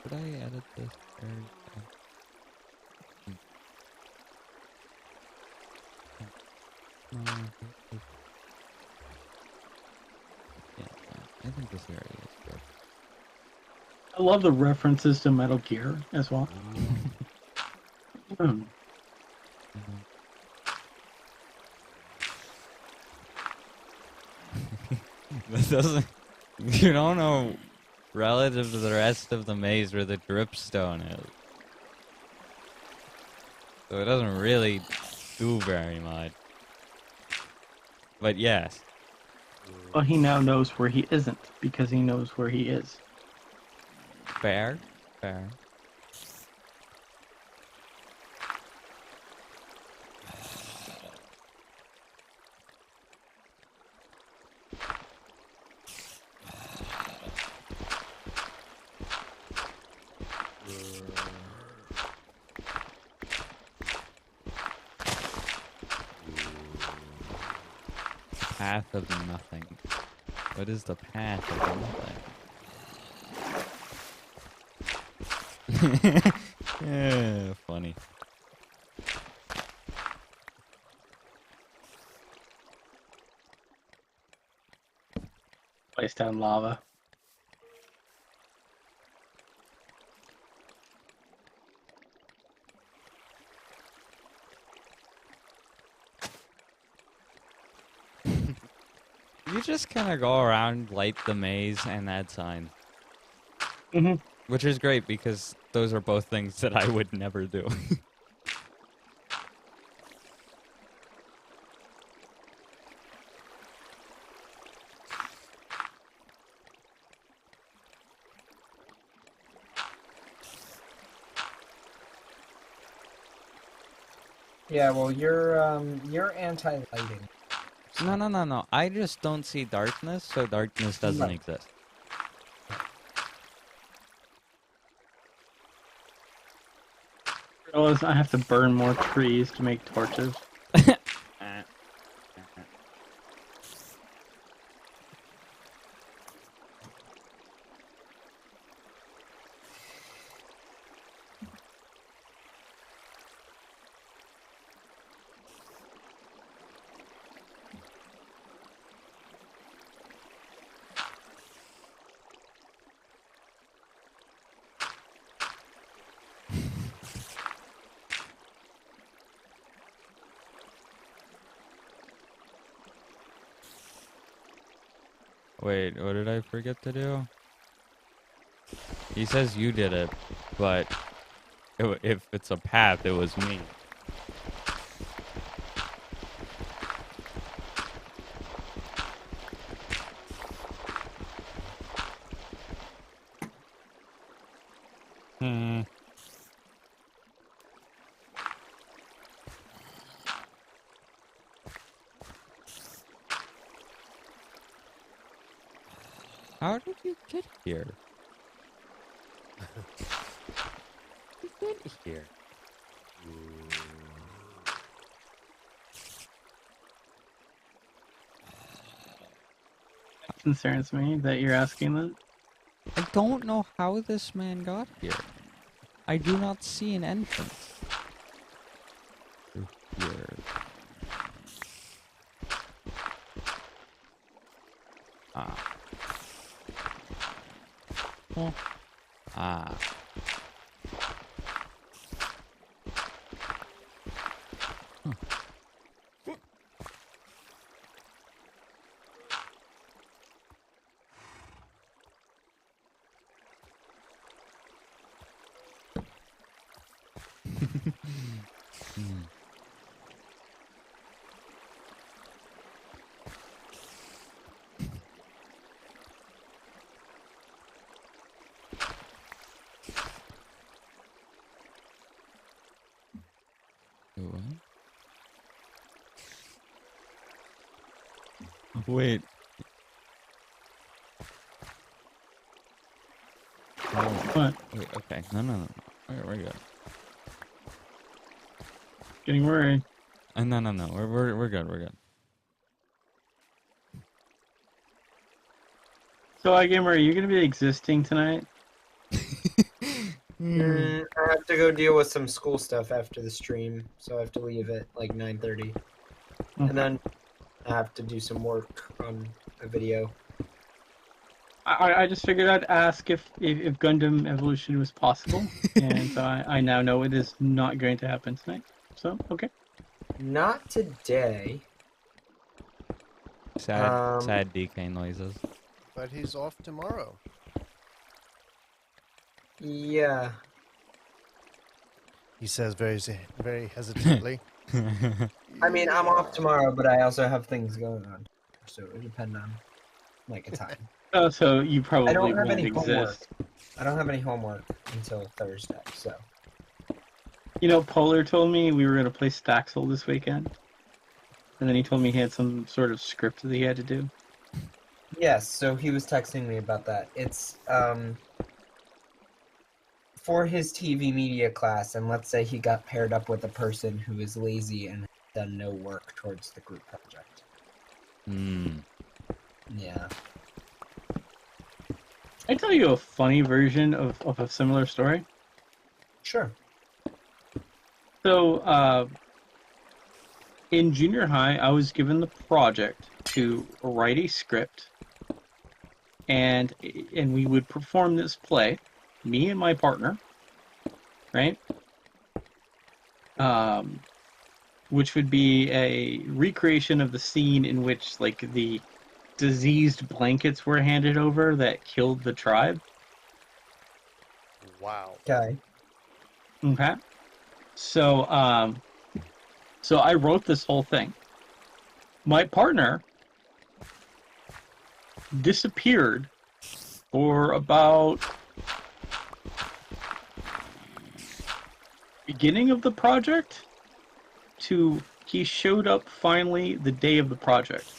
Should I edit this? No, yeah, I think this area is good. I love the references to Metal Gear as well. That doesn't. You don't know relative to the rest of the maze where the dripstone is. So it doesn't really do very much. But yes. Well, he now knows where he isn't because he knows where he is. Fair. Fair. Path of nothing. What is the path of nothing? Yeah, funny. Place down lava. You just kind of go around, light the maze, and add signs. Mm-hmm. Which is great because those are both things that I would never do. Yeah, well, you're anti-lighting. No. I just don't see darkness, so darkness doesn't Right. exist. Realize I have to burn more trees to make torches. Wait, what did I forget to do? He says you did it, but if it's a path, it was me. Hmm. How did you get here? You get here. It concerns me that you're asking that. I don't know how this man got here. I do not see an entrance. Through here. Ah. Oh. Ah. Wait. Oh, What? wait, okay. No. We're good. Getting worried. No. We're good. We're good. So, iGamer, are you gonna be existing tonight? I have to go deal with some school stuff after the stream, so I have to leave at like 9:30, and then I have to do some work on a video. I just figured I'd ask if Gundam Evolution was possible, and I now know it is not going to happen tonight. So, okay. Not today. Sad DK noises. But he's off tomorrow. Yeah. He says very hesitantly. I mean, I'm off tomorrow, but I also have things going on, so it would depend on like a time. Oh, so you probably I don't have won't any homework. exist. I don't have any homework until Thursday, so. You know, Polar told me we were going to play Staxel this weekend. And then he told me he had some sort of script that he had to do. Yes, so he was texting me about that. It's for his TV media class, and let's say he got paired up with a person who is lazy and has done no work towards the group project. Yeah. I tell you a funny version of a similar story. Sure. So, in junior high, I was given the project to write a script, and we would perform this play, me and my partner, right? Which would be a recreation of the scene in which, like, the diseased blankets were handed over that killed the tribe. Wow. Okay. Okay. So I wrote this whole thing. My partner disappeared for about beginning of the project to he showed up finally the day of the project.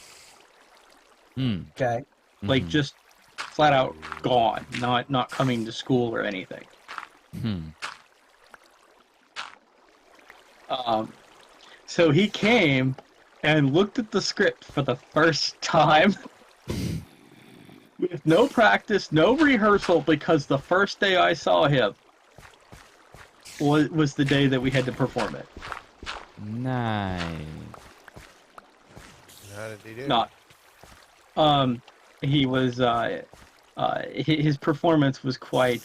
Okay. Like just flat out gone, not coming to school or anything. So he came and looked at the script for the first time with no practice, no rehearsal, because the first day I saw him was the day that we had to perform it. Nice. How did he do? Not. He was, his performance was quite,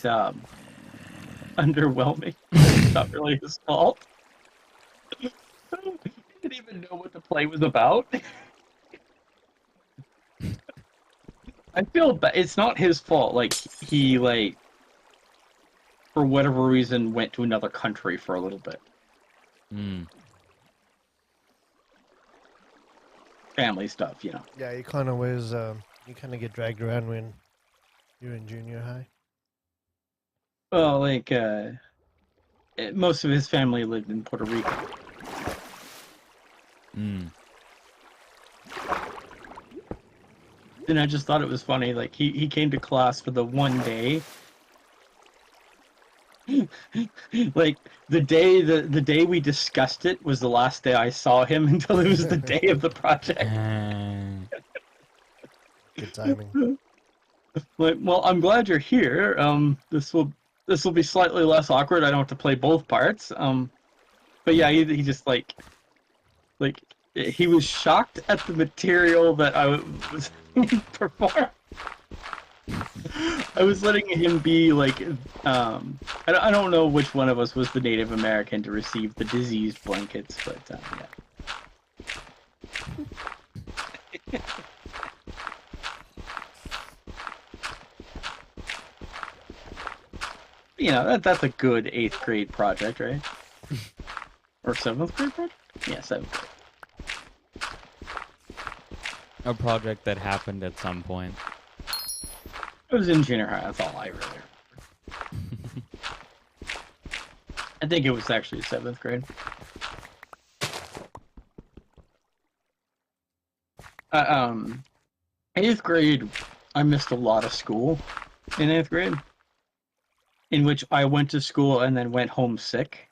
underwhelming. It's not really his fault. He didn't even know what the play was about. I feel bad. It's not his fault. Like, he, like, for whatever reason, went to another country for a little bit. Family stuff, you know. Yeah, you kind of was. You kind of get dragged around when you're in junior high. Well, like, most of his family lived in Puerto Rico. And I just thought it was funny. Like, he came to class for the one day. Like, the day we discussed it was the last day I saw him until it was the day of the project. Good timing. Like, well, I'm glad you're here. This will be slightly less awkward. I don't have to play both parts. But yeah, he just like he was shocked at the material that I was performing. I was letting him be like, I don't know which one of us was the Native American to receive the diseased blankets, but yeah. You know, that's a good 8th grade project, right? Or 7th grade project? Yeah, 7th grade. A project that happened at some point. It was in junior high, that's all I really remember. I think it was actually 7th grade. 8th grade, I missed a lot of school in 8th grade, in which I went to school and then went home sick.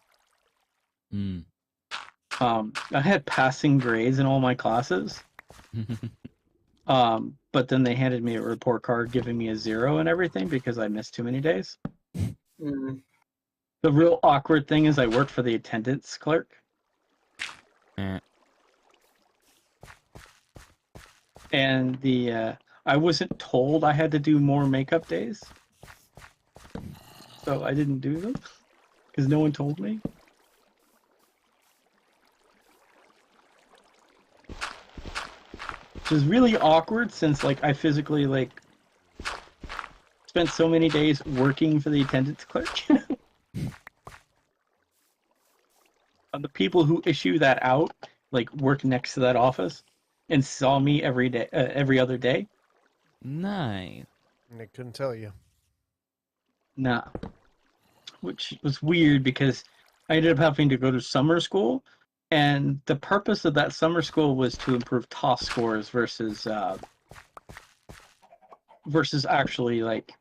Mm. I had passing grades in all my classes. But then they handed me a report card giving me a 0 and everything because I missed too many days. Mm. The real awkward thing is I worked for the attendance clerk. And I wasn't told I had to do more makeup days. So I didn't do them because no one told me. Which is really awkward since like I physically like spent so many days working for the attendance clerk. The people who issue that out like work next to that office and saw me every day, every other day. Nice. And they couldn't tell you. Nah. Which was weird because I ended up having to go to summer school, and the purpose of that summer school was to improve TOS scores versus actually like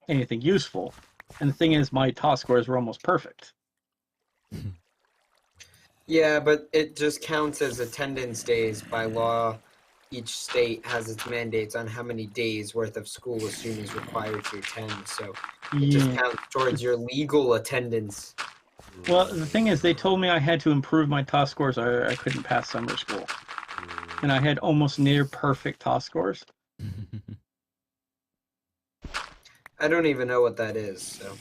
anything useful. And the thing is, my TOS scores were almost perfect. Yeah, but it just counts as attendance days by law. Each state has its mandates on how many days worth of school a student is required to attend, so it just counts towards your legal attendance. Well, the thing is, they told me I had to improve my TOS scores or I couldn't pass summer school. And I had almost near perfect TOS scores. I don't even know what that is, so.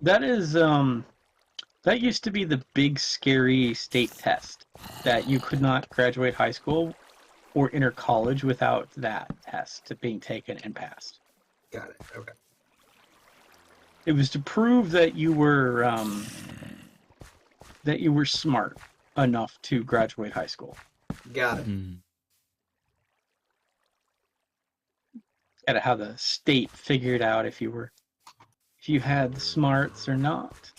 That is, that used to be the big, scary state test that you could not graduate high school or enter college without that test being taken and passed. Got it, okay. It was to prove that you were smart enough to graduate high school. Got it. Gotta have the state figured out if you had the smarts or not.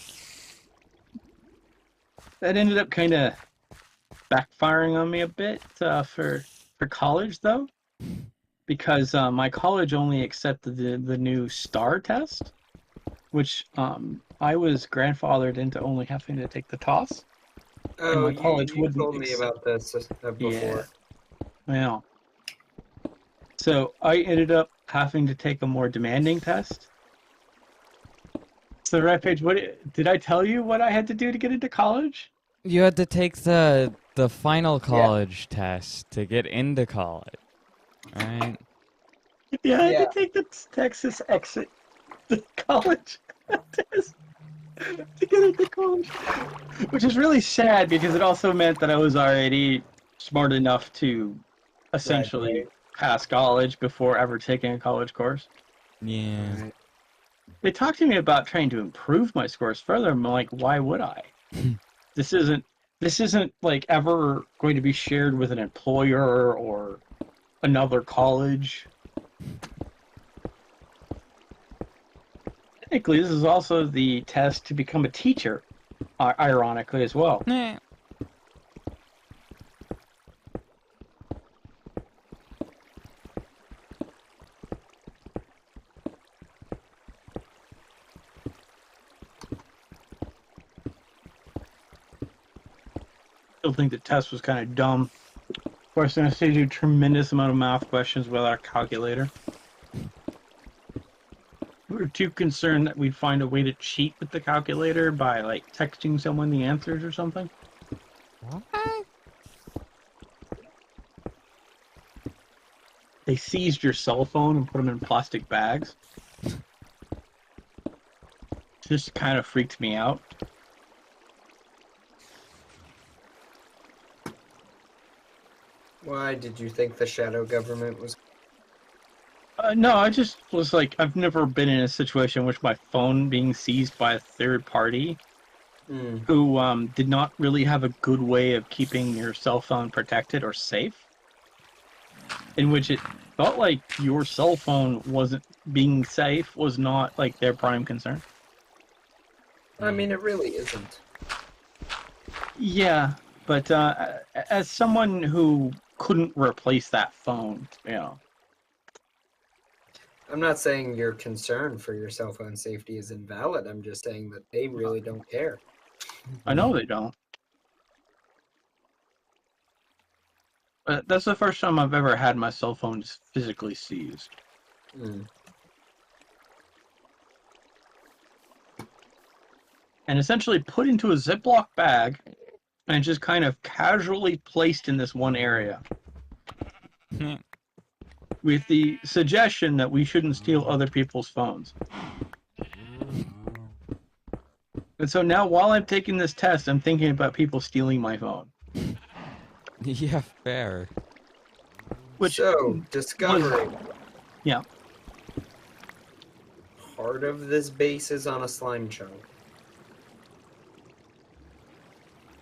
That ended up kind of backfiring on me a bit for college, though, because my college only accepted the new STAR test, which I was grandfathered into only having to take the TOS. Oh, my college you told me about this before. Yeah. So I ended up having to take a more demanding test. So, Rampage, what did I tell you what I had to do to get into college? You had to take the final college test to get into college, right? Yeah, I had to take the Texas exit the college test to get into college, which is really sad because it also meant that I was already smart enough to essentially pass college before ever taking a college course. Yeah. They talked to me about trying to improve my scores further. I'm like, why would I? This isn't like ever going to be shared with an employer or another college. Technically, this is also the test to become a teacher, ironically as well. Nah. I still think the test was kind of dumb. Of course, I'm going to say do a tremendous amount of math questions without a calculator. We were too concerned that we'd find a way to cheat with the calculator by, like, texting someone the answers or something. What? They seized your cell phone and put them in plastic bags. Just kind of freaked me out. Why did you think the shadow government was? No, I just was like, I've never been in a situation in which my phone being seized by a third party who did not really have a good way of keeping your cell phone protected or safe. In which it felt like your cell phone wasn't being safe, was not like their prime concern. I mean, it really isn't. Yeah, but as someone who couldn't replace that phone, you know, I'm not saying your concern for your cell phone safety is invalid. I'm just saying that they really don't care. I know they don't. But that's the first time I've ever had my cell phone physically seized. Mm. And essentially put into a Ziploc bag and just kind of casually placed in this one area. With the suggestion that we shouldn't steal other people's phones. And so now while I'm taking this test, I'm thinking about people stealing my phone. Yeah, fair. Which So, discovery. Yeah. Part of this base is on a slime chunk.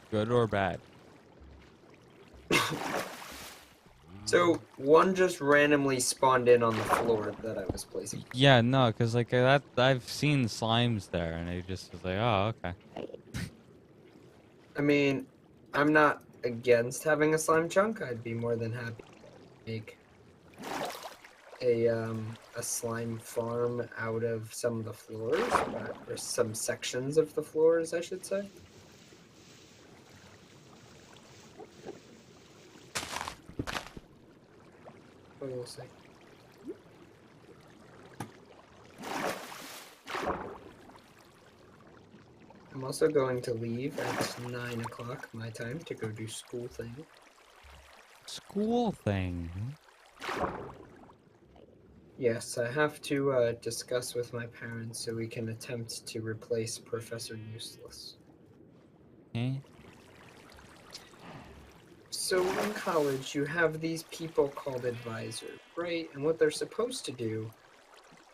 Good or bad? So, one just randomly spawned in on the floor that I was placing. Yeah, no, because like that, I've seen slimes there, and it just was like, oh, okay. I mean, I'm not against having a slime chunk. I'd be more than happy to make a slime farm out of some of the floors, or some sections of the floors, I should say. But we'll see. I'm also going to leave at 9 o'clock my time to go do school thing. School thing. Yes, I have to discuss with my parents so we can attempt to replace Professor Useless. Eh? So in college, you have these people called advisors, right? And what they're supposed to do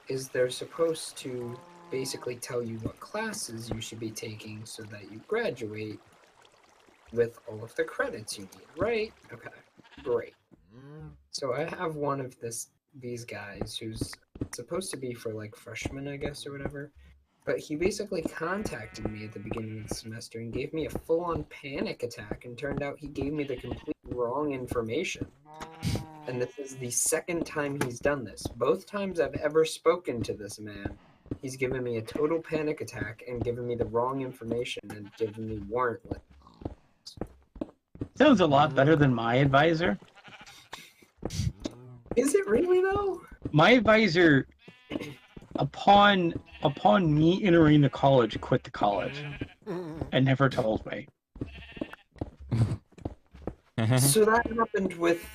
is they're supposed to basically tell you what classes you should be taking so that you graduate with all of the credits you need, right? Okay, great. So I have one of these guys who's supposed to be for like freshmen, I guess, or whatever. But he basically contacted me at the beginning of the semester and gave me a full-on panic attack, and turned out he gave me the complete wrong information. And this is the second time he's done this. Both times I've ever spoken to this man, he's given me a total panic attack and given me the wrong information and given me warrantless. Sounds a lot better than my advisor. Is it really though? My advisor, upon me entering the college, quit the college and never told me. So that happened with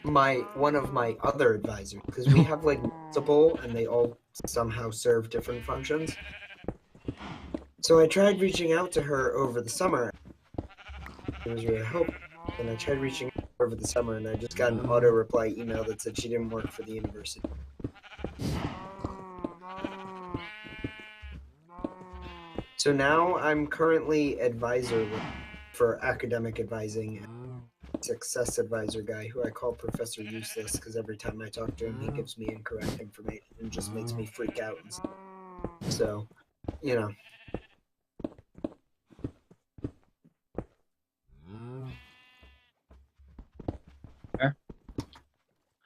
one of my other advisors, because we have like multiple and they all somehow serve different functions. So I tried reaching out to her over the summer. It was really helpful. And I tried reaching out over the summer, and I just got an auto reply email that said she didn't work for the university. So now I'm currently advisor for academic advising, and success advisor guy who I call Professor Useless, because every time I talk to him, he gives me incorrect information and just makes me freak out. And stuff. So, you know.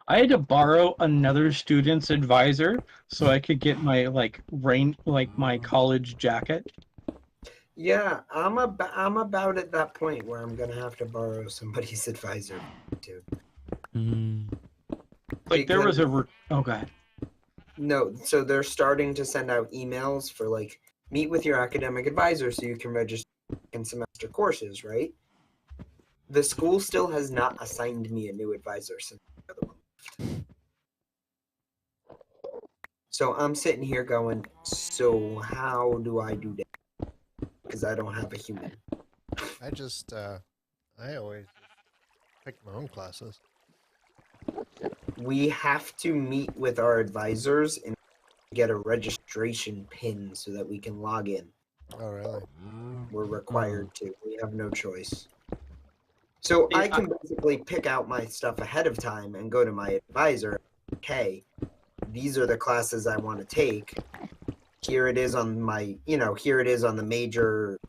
I had to borrow another student's advisor so I could get my my college jacket. Yeah, I'm about at that point where I'm gonna have to borrow somebody's advisor too. Like there was a God. No, so they're starting to send out emails for like meet with your academic advisor so you can register in semester courses, right? The school still has not assigned me a new advisor since the other one left. So I'm sitting here going, so how do I do that? Because I don't have a human. I always pick my own classes. We have to meet with our advisors and get a registration pin so that we can log in. Oh, really? We're required to. We have no choice. So I can basically pick out my stuff ahead of time and go to my advisor. Hey, these are the classes I want to take. Here it is on my, here it is on the major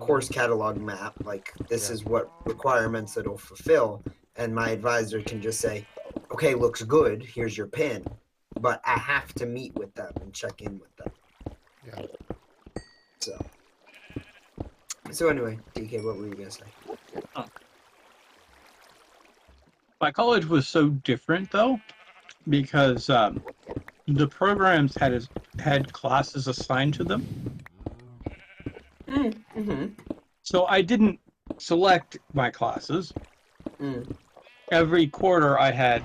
course catalog map. Like, this is what requirements it'll fulfill. And my advisor can just say, okay, looks good. Here's your pin. but I have to meet with them and check in with them. Yeah. So anyway, DK, what were you gonna say? My college was so different though, because the programs had classes assigned to them. Mm-hmm. So I didn't select my classes. Mm. Every quarter I had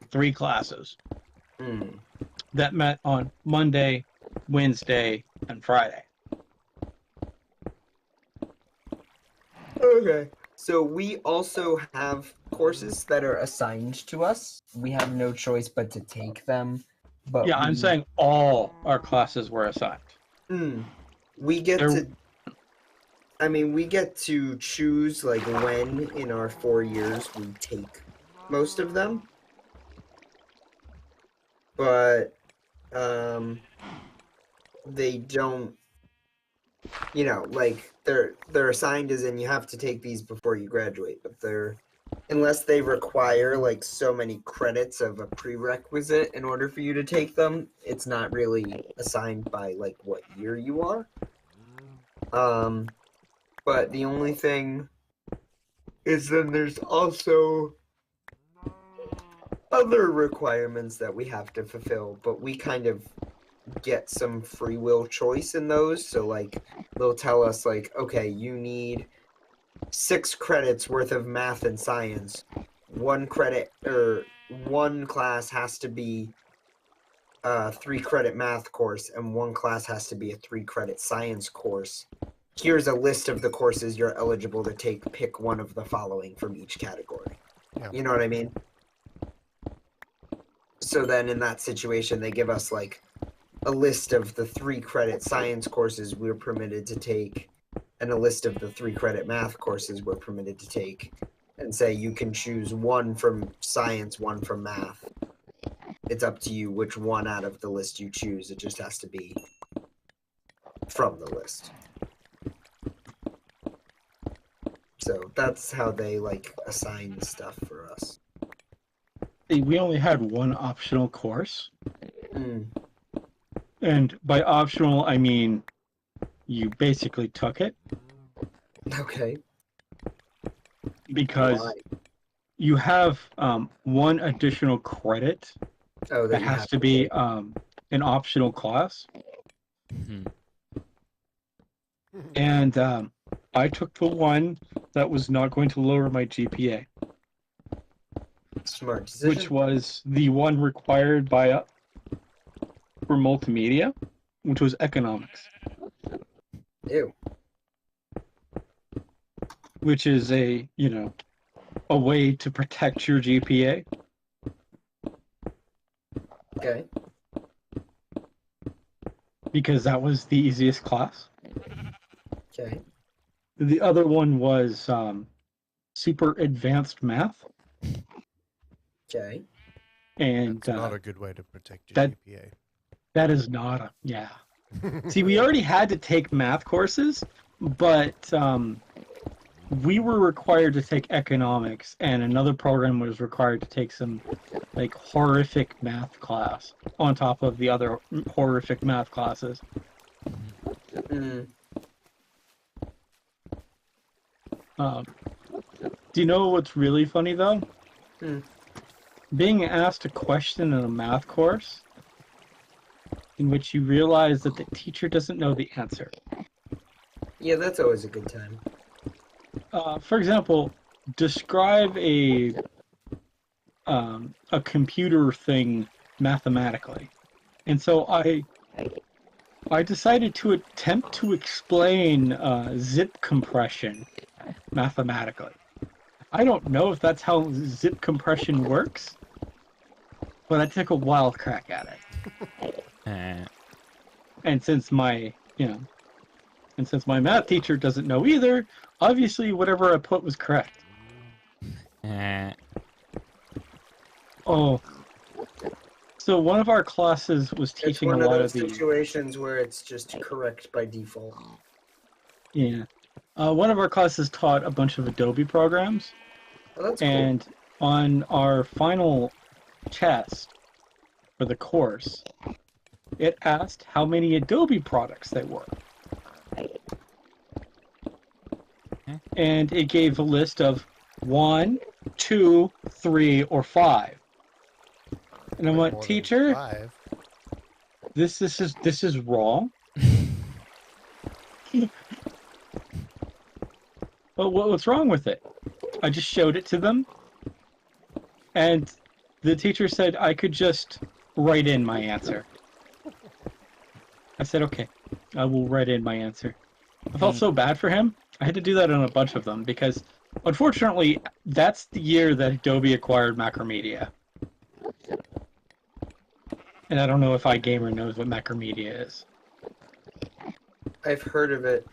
3 classes Mm. that met on Monday, Wednesday, and Friday. Okay. So we also have courses that are assigned to us. We have no choice but to take them. But Yeah, I'm saying all our classes were assigned. We get There- to. I mean, we get to choose like when in our 4 years we take most of them. But they don't. You know, like they're assigned as in you have to take these before you graduate, but unless they require like so many credits of a prerequisite in order for you to take them, it's not really assigned by like what year you are. But the only thing is then there's also other requirements that we have to fulfill, but we kind of get some free will choice in those. So like they'll tell us like, okay, you need 6 credits worth of math and science. 1 credit or 1 class has to be a 3-credit math course, and 1 class has to be a 3-credit science course. Here's a list of the courses you're eligible to take. Pick one of the following from each category. Yeah. You know what I mean? So then in that situation, they give us like a list of the 3-credit science courses we're permitted to take and a list of the 3-credit math courses we're permitted to take, and say you can choose 1 from science, 1 from math. It's up to you which one out of the list you choose. It just has to be from the list. So that's how they like assign stuff for us. We only had 1 optional course. Mm. And by optional, I mean you basically took it. Okay. Because Why? you have 1 additional credit Oh, that you has have to be an optional class. And I took the one that was not going to lower my GPA. Smart decision. Which was the one required by for multimedia, which was economics. Ew. Which is a way to protect your GPA. Okay. Because that was the easiest class. Okay. The other one was super advanced math. Okay. And That's not a good way to protect your GPA. That is not a See, we already had to take math courses, but we were required to take economics, and another program was required to take some like horrific math class on top of the other horrific math classes. Mm. Do you know what's really funny though? Hmm. Being asked a question in a math course in which you realize that the teacher doesn't know the answer. Yeah, that's always a good time. For example, describe a computer thing mathematically. And so I decided to attempt to explain zip compression mathematically. I don't know if that's how zip compression works, but I took a wild crack at it. And since my math teacher doesn't know either, obviously whatever I put was correct. Oh. So one of our classes was teaching a lot of the situations where it's just correct by default. Yeah. One of our classes taught a bunch of Adobe programs. Oh, that's and on our final test, for the course, it asked how many Adobe products there were. And it gave a list of 1, 2, 3, or 5. And I went, More than teacher, 5. this is wrong. Well, what's wrong with it? I just showed it to them, and the teacher said I could just write in my answer. I said, okay, I will write in my answer. I felt so bad for him. I had to do that on a bunch of them because, unfortunately, that's the year that Adobe acquired Macromedia. And I don't know if iGamer knows what Macromedia is. I've heard of it.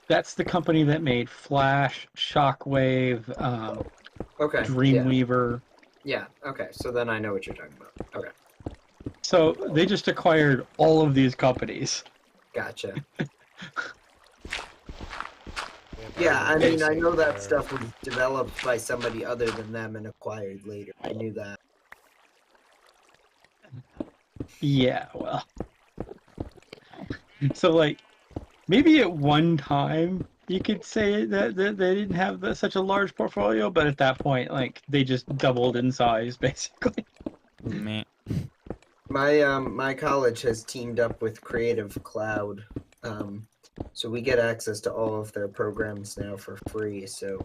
That's the company that made Flash, Shockwave, Okay. Dreamweaver. Yeah. Okay. So then I know what you're talking about. Okay. So they just acquired all of these companies. Gotcha. but Yeah, I mean, I know that basically, stuff was developed by somebody other than them and acquired later. I knew that. Yeah, well. So, like, maybe at one time you could say that they didn't have such a large portfolio, but at that point, like, they just doubled in size, basically. Me. My college has teamed up with Creative Cloud, so we get access to all of their programs now for free. So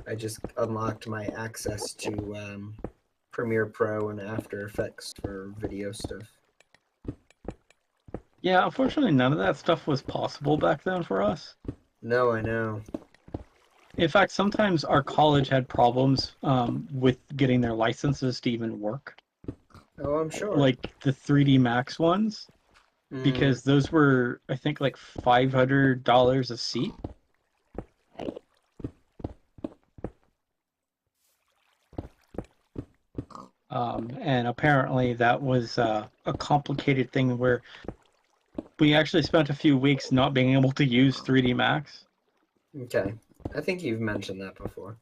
I just unlocked my access to Premiere Pro and After Effects for video stuff. Yeah, unfortunately, none of that stuff was possible back then for us. No, I know. In fact, sometimes our college had problems with getting their licenses to even work. Oh, I'm sure. Like the 3D Max ones, because those were, I think, like $500 a seat. And apparently that was a complicated thing where we actually spent a few weeks not being able to use 3D Max. Okay. I think you've mentioned that before.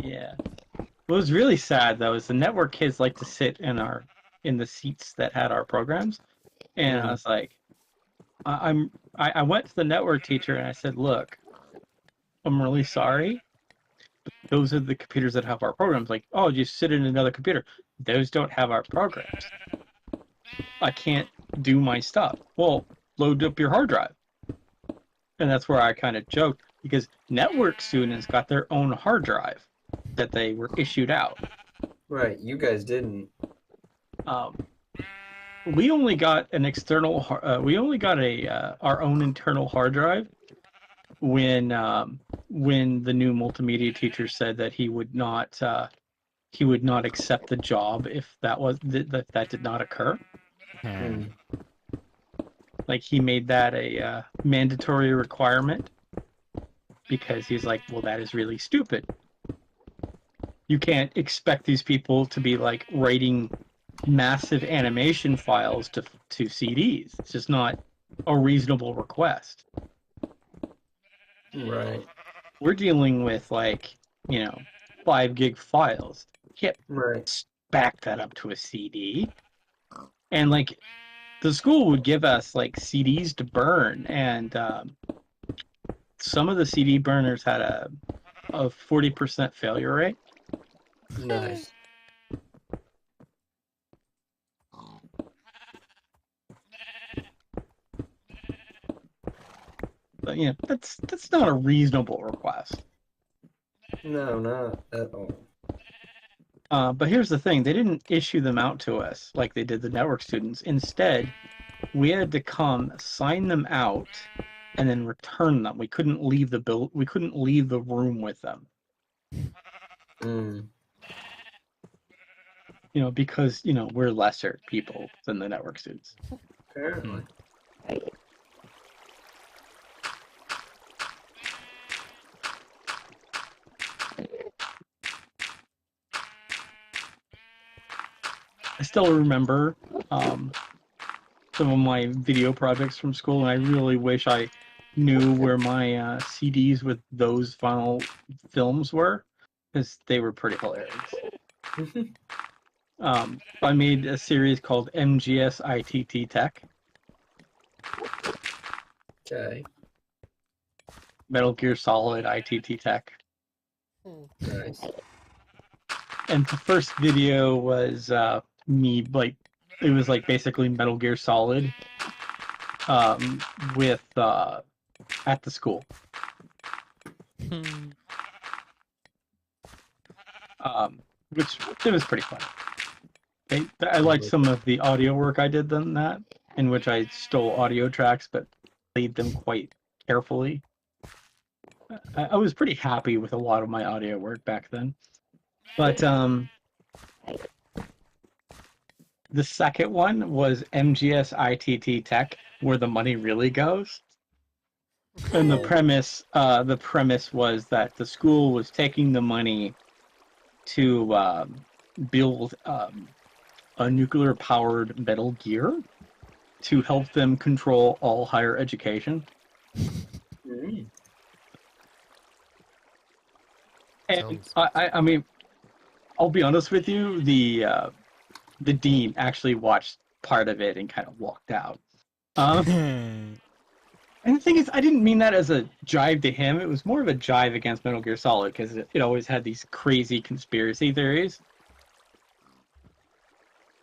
Yeah. What was really sad though is the network kids like to sit in the seats that had our programs, and I was like, I went to the network teacher and I said, look, I'm really sorry, but those are the computers that have our programs. Like, oh, you sit in another computer. Those don't have our programs. I can't do my stuff. Well, load up your hard drive. And that's where I kind of joked, because network students got their own hard drive that they were issued out. Right, you guys didn't. We only got an external. We only got our own internal hard drive when the new multimedia teacher said that he would not accept the job if that did not occur. Like, he made that a mandatory requirement because he's like, well, that is really stupid. You can't expect these people to be like writing massive animation files to CDs. It's just not a reasonable request. Right. We're dealing with, like, 5 gig files. You can't back that up to a CD. And like, the school would give us like CDs to burn, and some of the CD burners had a 40% failure rate. Nice. But that's not a reasonable request. No, not at all. But here's the thing: they didn't issue them out to us like they did the network students. Instead, we had to come sign them out and then return them. We couldn't leave the We couldn't leave the room with them. Because we're lesser people than the network students. Apparently. I still remember some of my video projects from school, and I really wish I knew where my CDs with those final films were, because they were pretty hilarious. I made a series called MGS ITT Tech. Okay. Metal Gear Solid ITT Tech. Nice. And the first video was me, like, it was like basically Metal Gear Solid with at the school. Which it was pretty fun. I liked some of the audio work I did than that, in which I stole audio tracks but played them quite carefully. I was pretty happy with a lot of my audio work back then. But the second one was MGS ITT Tech, where the money really goes. And the premise was that the school was taking the money to build a nuclear-powered Metal Gear to help them control all higher education. Mm. And I mean, I'll be honest with you, the dean actually watched part of it and kind of walked out. And the thing is, I didn't mean that as a jive to him. It was more of a jive against Metal Gear Solid, because it always had these crazy conspiracy theories.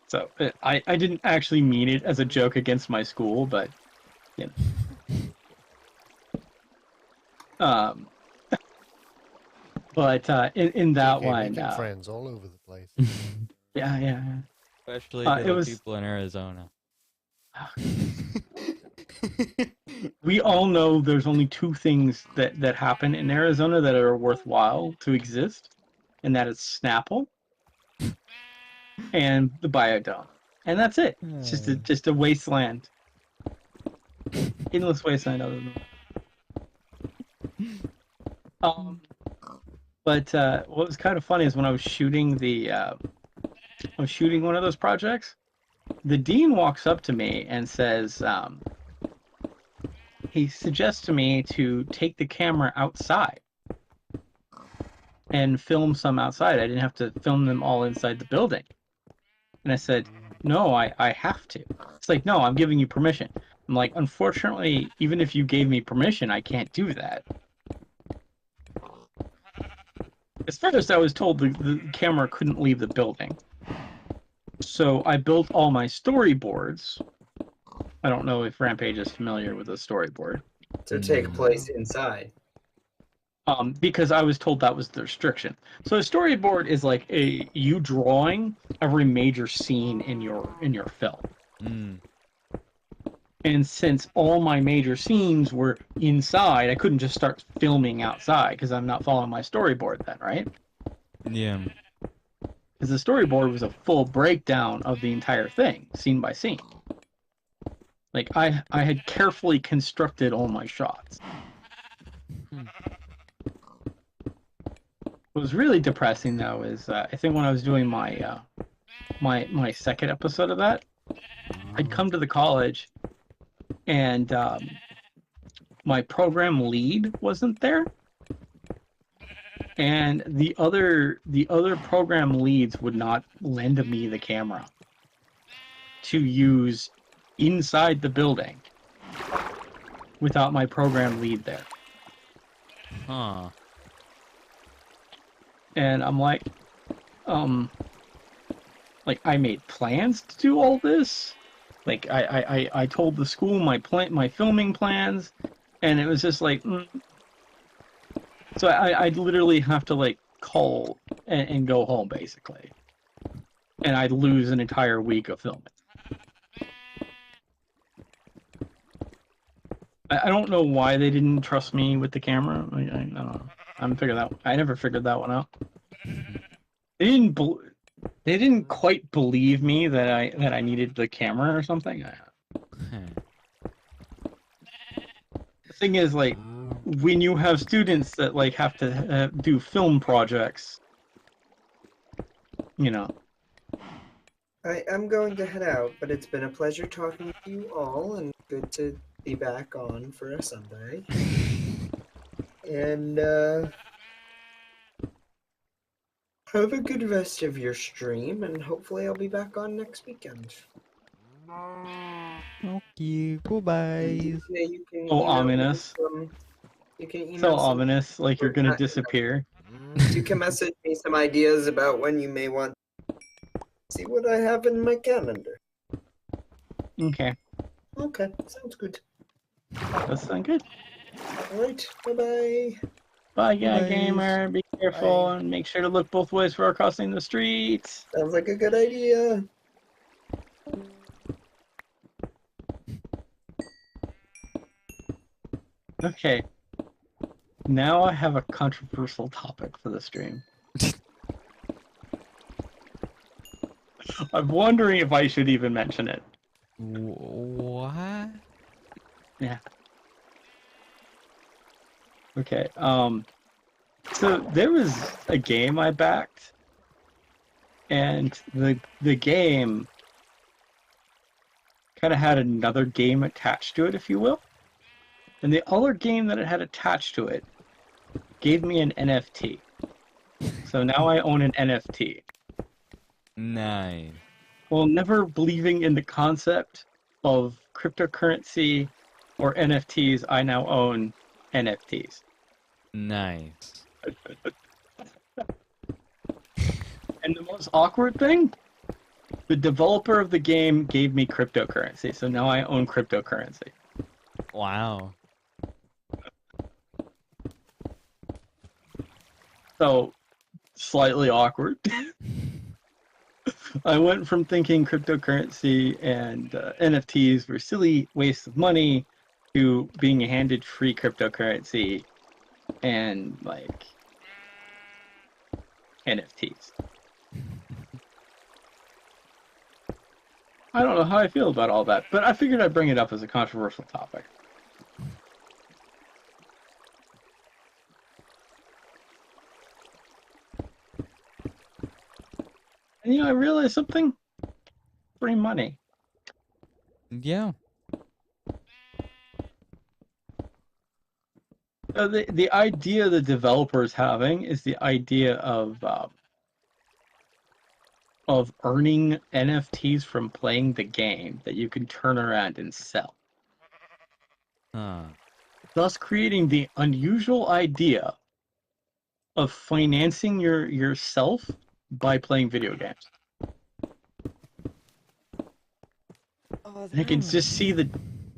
So I didn't actually mean it as a joke against my school, but you know. But in that one, making friends all over the place. Yeah. Especially to it the was... people in Arizona. We all know there's only two things that happen in Arizona that are worthwhile to exist, and that is Snapple and the Biodome, and that's it. It's just a wasteland, endless wasteland. Other than that. But what was kind of funny is when I was shooting one of those projects, the dean walks up to me and says, he suggests to me to take the camera outside and film some outside. I didn't have to film them all inside the building. And I said, no, I have to. It's like, no, I'm giving you permission. I'm like, unfortunately, even if you gave me permission, I can't do that. At first, I was told the camera couldn't leave the building. So I built all my storyboards. I don't know if Rampage is familiar with a storyboard. To take place inside. Because I was told that was the restriction. So a storyboard is like you drawing every major scene in your film. And since all my major scenes were inside, I couldn't just start filming outside because I'm not following my storyboard then, right? Yeah. Because the storyboard was a full breakdown of the entire thing, scene by scene. Like, I had carefully constructed all my shots. What was really depressing, though, is I think when I was doing my my second episode of that, I'd come to the college, and my program lead wasn't there, and the other program leads would not lend me the camera to use inside the building without my program lead there. Huh. And I'm like, I made plans to do all this. Like, I told the school my filming plans, and it was just like, So I'd literally have to, like, call and go home, basically. And I'd lose an entire week of filming. I don't know why they didn't trust me with the camera. I don't know. I never figured that one out. They didn't quite believe me that I needed the camera or something. The thing is, like, when you have students that, like, have to do film projects, you know. I'm going to head out, but it's been a pleasure talking to you all, and good to be back on for a Sunday. And Have a good rest of your stream, and hopefully I'll be back on next weekend. Okay, goodbye. Yeah, you can So email me ominous. you can So email some. ominous, like you're gonna disappear. You can message me some ideas about when you may want to see what I have in my calendar. Okay, Okay, sounds good. that sounds good. Alright, bye-bye. Bye, Bye. gamer. Be careful Bye. and make sure to look both ways before crossing the streets. Sounds like a good idea. Okay. Now I have a controversial topic for the stream. I'm wondering if I should even mention it. What? Yeah. Okay. So there was a game I backed, and the game kind of had another game attached to it, if you will. And the other game that it had attached to it gave me an NFT. So now I own an NFT. Nice. Well, never believing in the concept of cryptocurrency or NFTs, I now own NFTs. Nice. And the most awkward thing, the developer of the game gave me cryptocurrency, so now I own cryptocurrency. Wow. So, slightly awkward. I went from thinking cryptocurrency and NFTs were silly waste of money to being handed free cryptocurrency and like NFTs. I don't know how I feel about all that, but I figured I'd bring it up as a controversial topic. And I realized something. Free money. Yeah. The idea the developer's having is the idea of earning NFTs from playing the game that you can turn around and sell. Huh. Thus creating the unusual idea of financing yourself by playing video games. I can just see the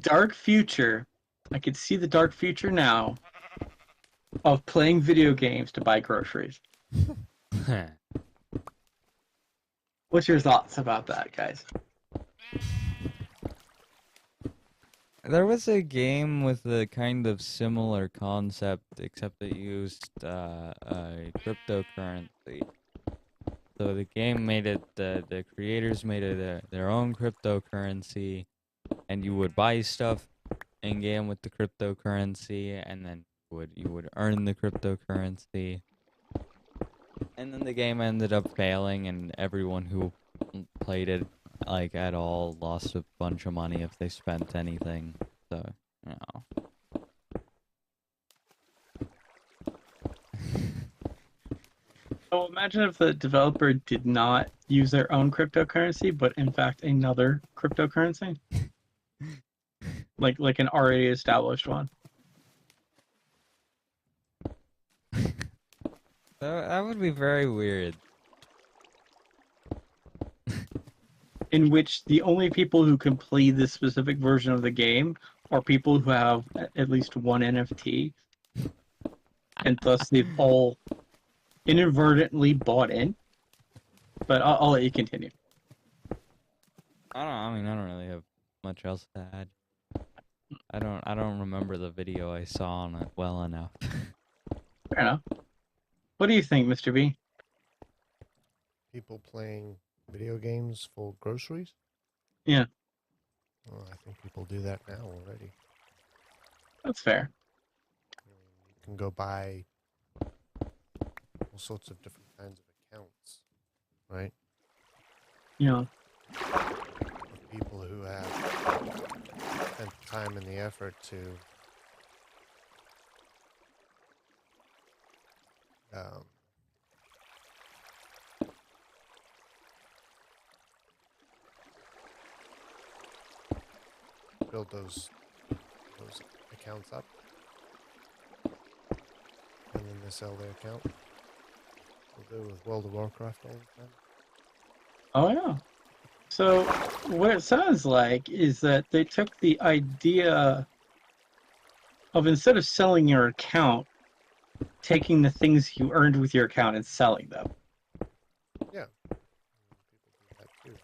dark future. I can see the dark future now of playing video games to buy groceries. What's your thoughts about that, guys? There was a game with a kind of similar concept, except it used cryptocurrency. So the game made it, the creators made it their own cryptocurrency, and you would buy stuff in game with the cryptocurrency, and then you would earn the cryptocurrency. And then the game ended up failing, and everyone who played it like at all lost a bunch of money if they spent anything. So, you know. So imagine if the developer did not use their own cryptocurrency, but in fact another cryptocurrency, like an already established one. That would be very weird. In which the only people who can play this specific version of the game are people who have at least one NFT, and thus they've all inadvertently bought in. But I'll let you continue. I mean, I don't really have much else to add. I don't remember the video I saw on it well enough. Fair enough. What do you think, Mr. B? People playing video games for groceries? Yeah. Well, I think people do that now already. That's fair. You can go buy all sorts of different kinds of accounts, right? Yeah. Of people who have spent the time and the effort to build those accounts up, and then they sell their account. We'll do with World of Warcraft all the time. Oh yeah. So what it sounds like is that they took the idea of, instead of selling your account, taking the things you earned with your account and selling them. Yeah. People do that too. Right?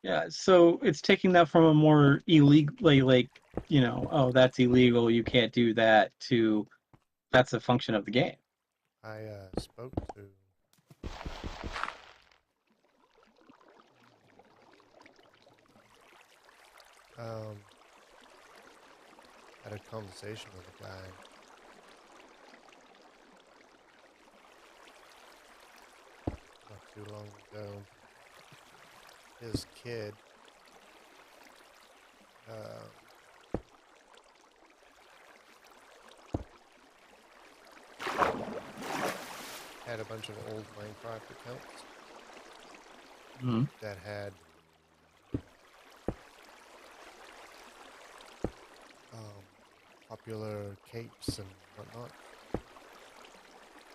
Yeah, so it's taking that from a more illegal, like, oh, that's illegal, you can't do that, to that's a function of the game. I spoke to had a conversation with a guy. Not too long ago. His kid had a bunch of old Minecraft accounts that had popular capes and whatnot.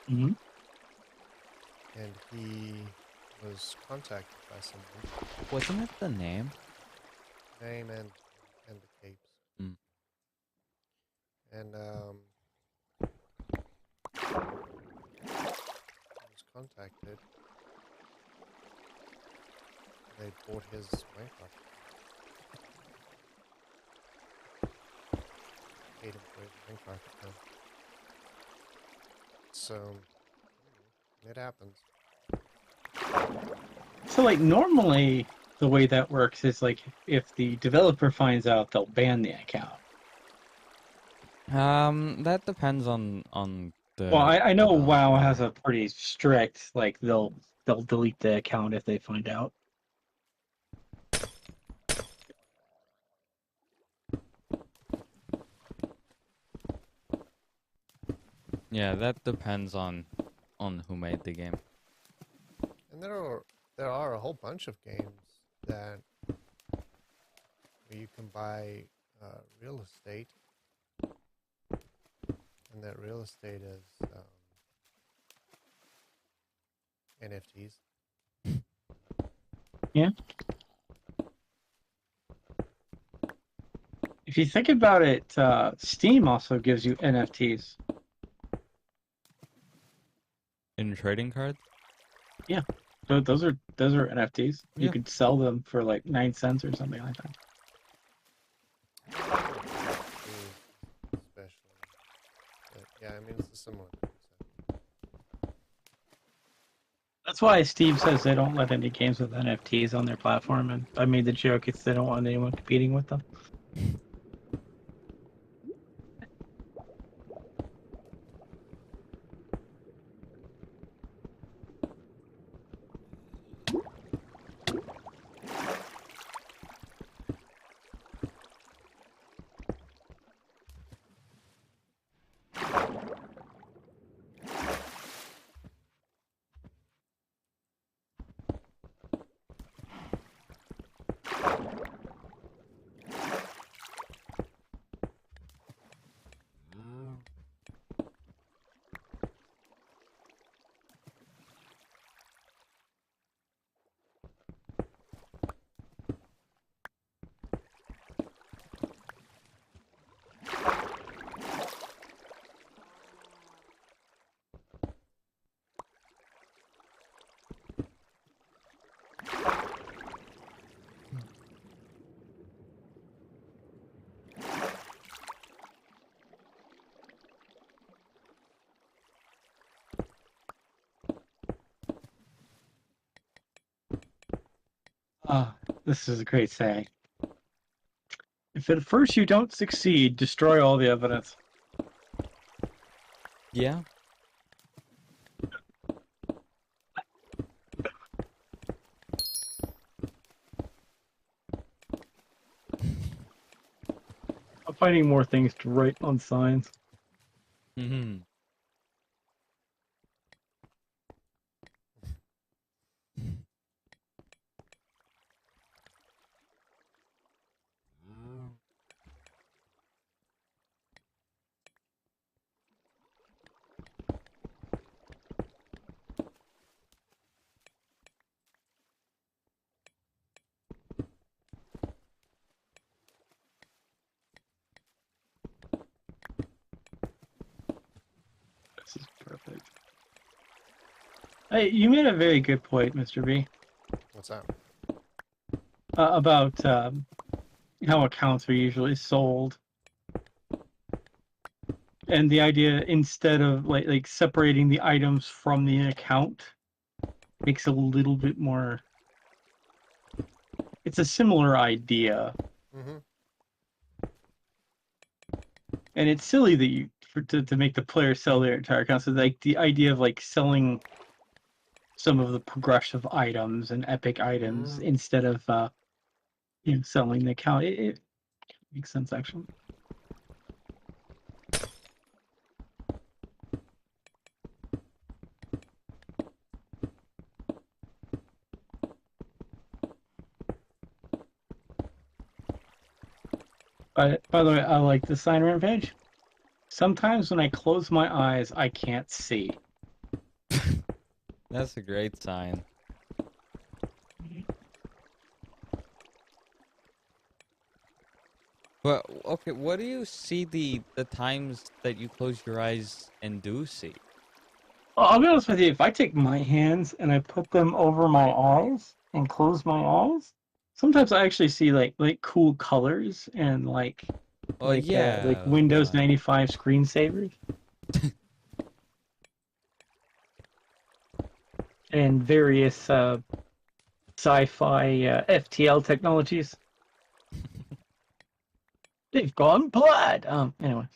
Mm-hmm. And he was contacted by someone. Wasn't it the name? Name and the capes. Mm. And he was contacted. They bought his Minecraft. Paid him for his Minecraft account. So it happens. So, like, normally the way that works is, like, if the developer finds out, they'll ban the account. That depends on the. Well, I know developer. WoW has a pretty strict, like, they'll delete the account if they find out. Yeah, that depends on who made the game. And there are a whole bunch of games that where you can buy real estate, and that real estate is NFTs. Yeah. If you think about it, Steam also gives you NFTs. In trading cards? Yeah. Those are NFTs. You Yeah. could sell them for like 9 cents or something like that. Especially, but yeah, I mean it's a similar concept. That's why Steam says they don't let any games with NFTs on their platform, and I made the joke it's they don't want anyone competing with them. Ah, this is a great saying. If at first you don't succeed, destroy all the evidence. Yeah. I'm finding more things to write on signs. Mm-hmm. Hey, you made a very good point, Mr. B, What's that? about how accounts are usually sold, and the idea instead of like separating the items from the account makes a little bit more. It's a similar idea, Mm-hmm. and it's silly that to make the player sell their entire account. So like the idea of like selling some of the progressive items and epic items instead of selling the account, it makes sense actually. But by the way, I like the sign Rampage. Sometimes when I close my eyes, I can't see. That's a great sign. But okay, what do you see the times that you close your eyes and do see? Well, I'll be honest with you. If I take my hands and I put them over my eyes and close my eyes, sometimes I actually see like cool colors and like Yeah, Windows 95 screensavers and various sci-fi FTL technologies. They've gone plaid. Anyway.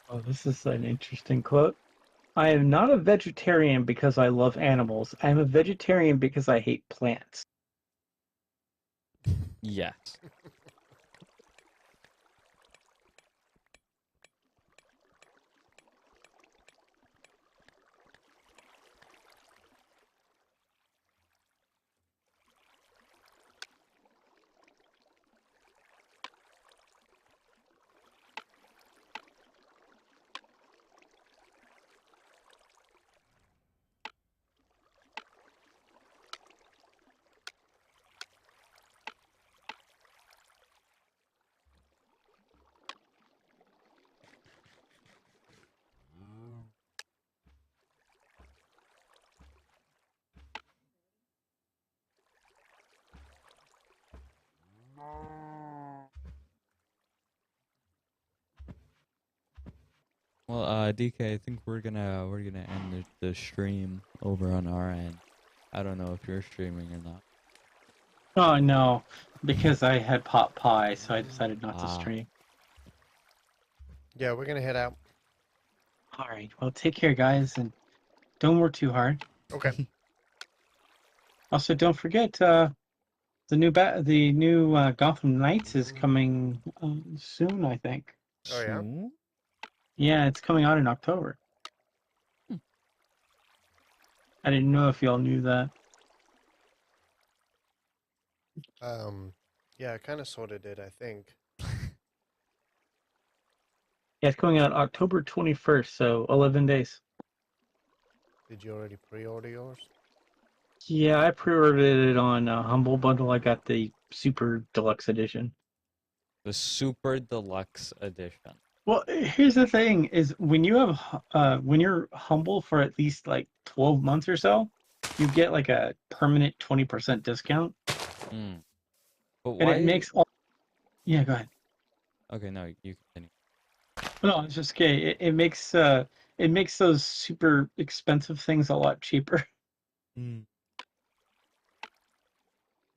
Oh, this is an interesting quote. I am not a vegetarian because I love animals. I am a vegetarian because I hate plants. Yes. Well, DK, I think we're gonna end the stream over on our end. I don't know if you're streaming or not. Oh no, because I had pot pie, so I decided not to stream. Yeah, we're gonna head out. All right. Well, take care, guys, and don't work too hard. Okay. Also, don't forget the new Gotham Knights is coming soon. I think. Oh yeah. Yeah, it's coming out in October. I didn't know if y'all knew that. Yeah, I kind of sort of did. I think. Yeah, it's coming out October 21st, so 11 days. Did you already pre-order yours? Yeah, I pre-ordered it on Humble Bundle. I got the Super Deluxe Edition. The Super Deluxe Edition. Well, here's the thing: is when you have when you're Humble for at least like 12 months or so, you get like a permanent 20% discount. But why? And it makes all. Yeah, go ahead. Okay, no, you continue. No, it's just okay. It makes those super expensive things a lot cheaper.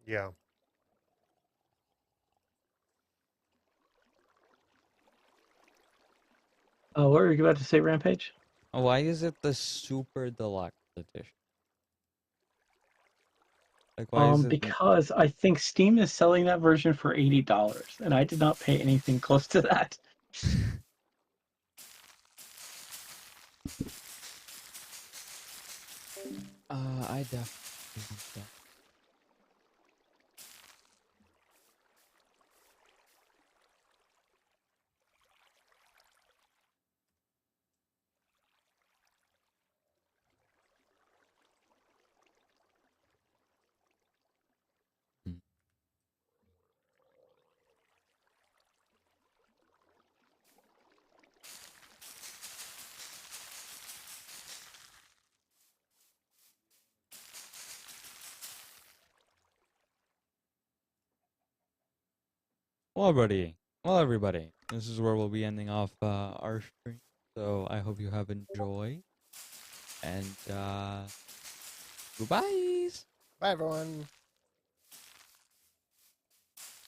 Yeah. Oh, what were you about to say, Rampage? Why is it the Super Deluxe Edition? Like, why is it? Because I think Steam is selling that version for $80, and I did not pay anything close to that. I definitely. Well, everybody, this is where we'll be ending off our stream. So I hope you have enjoyed. And goodbyes. Bye, everyone.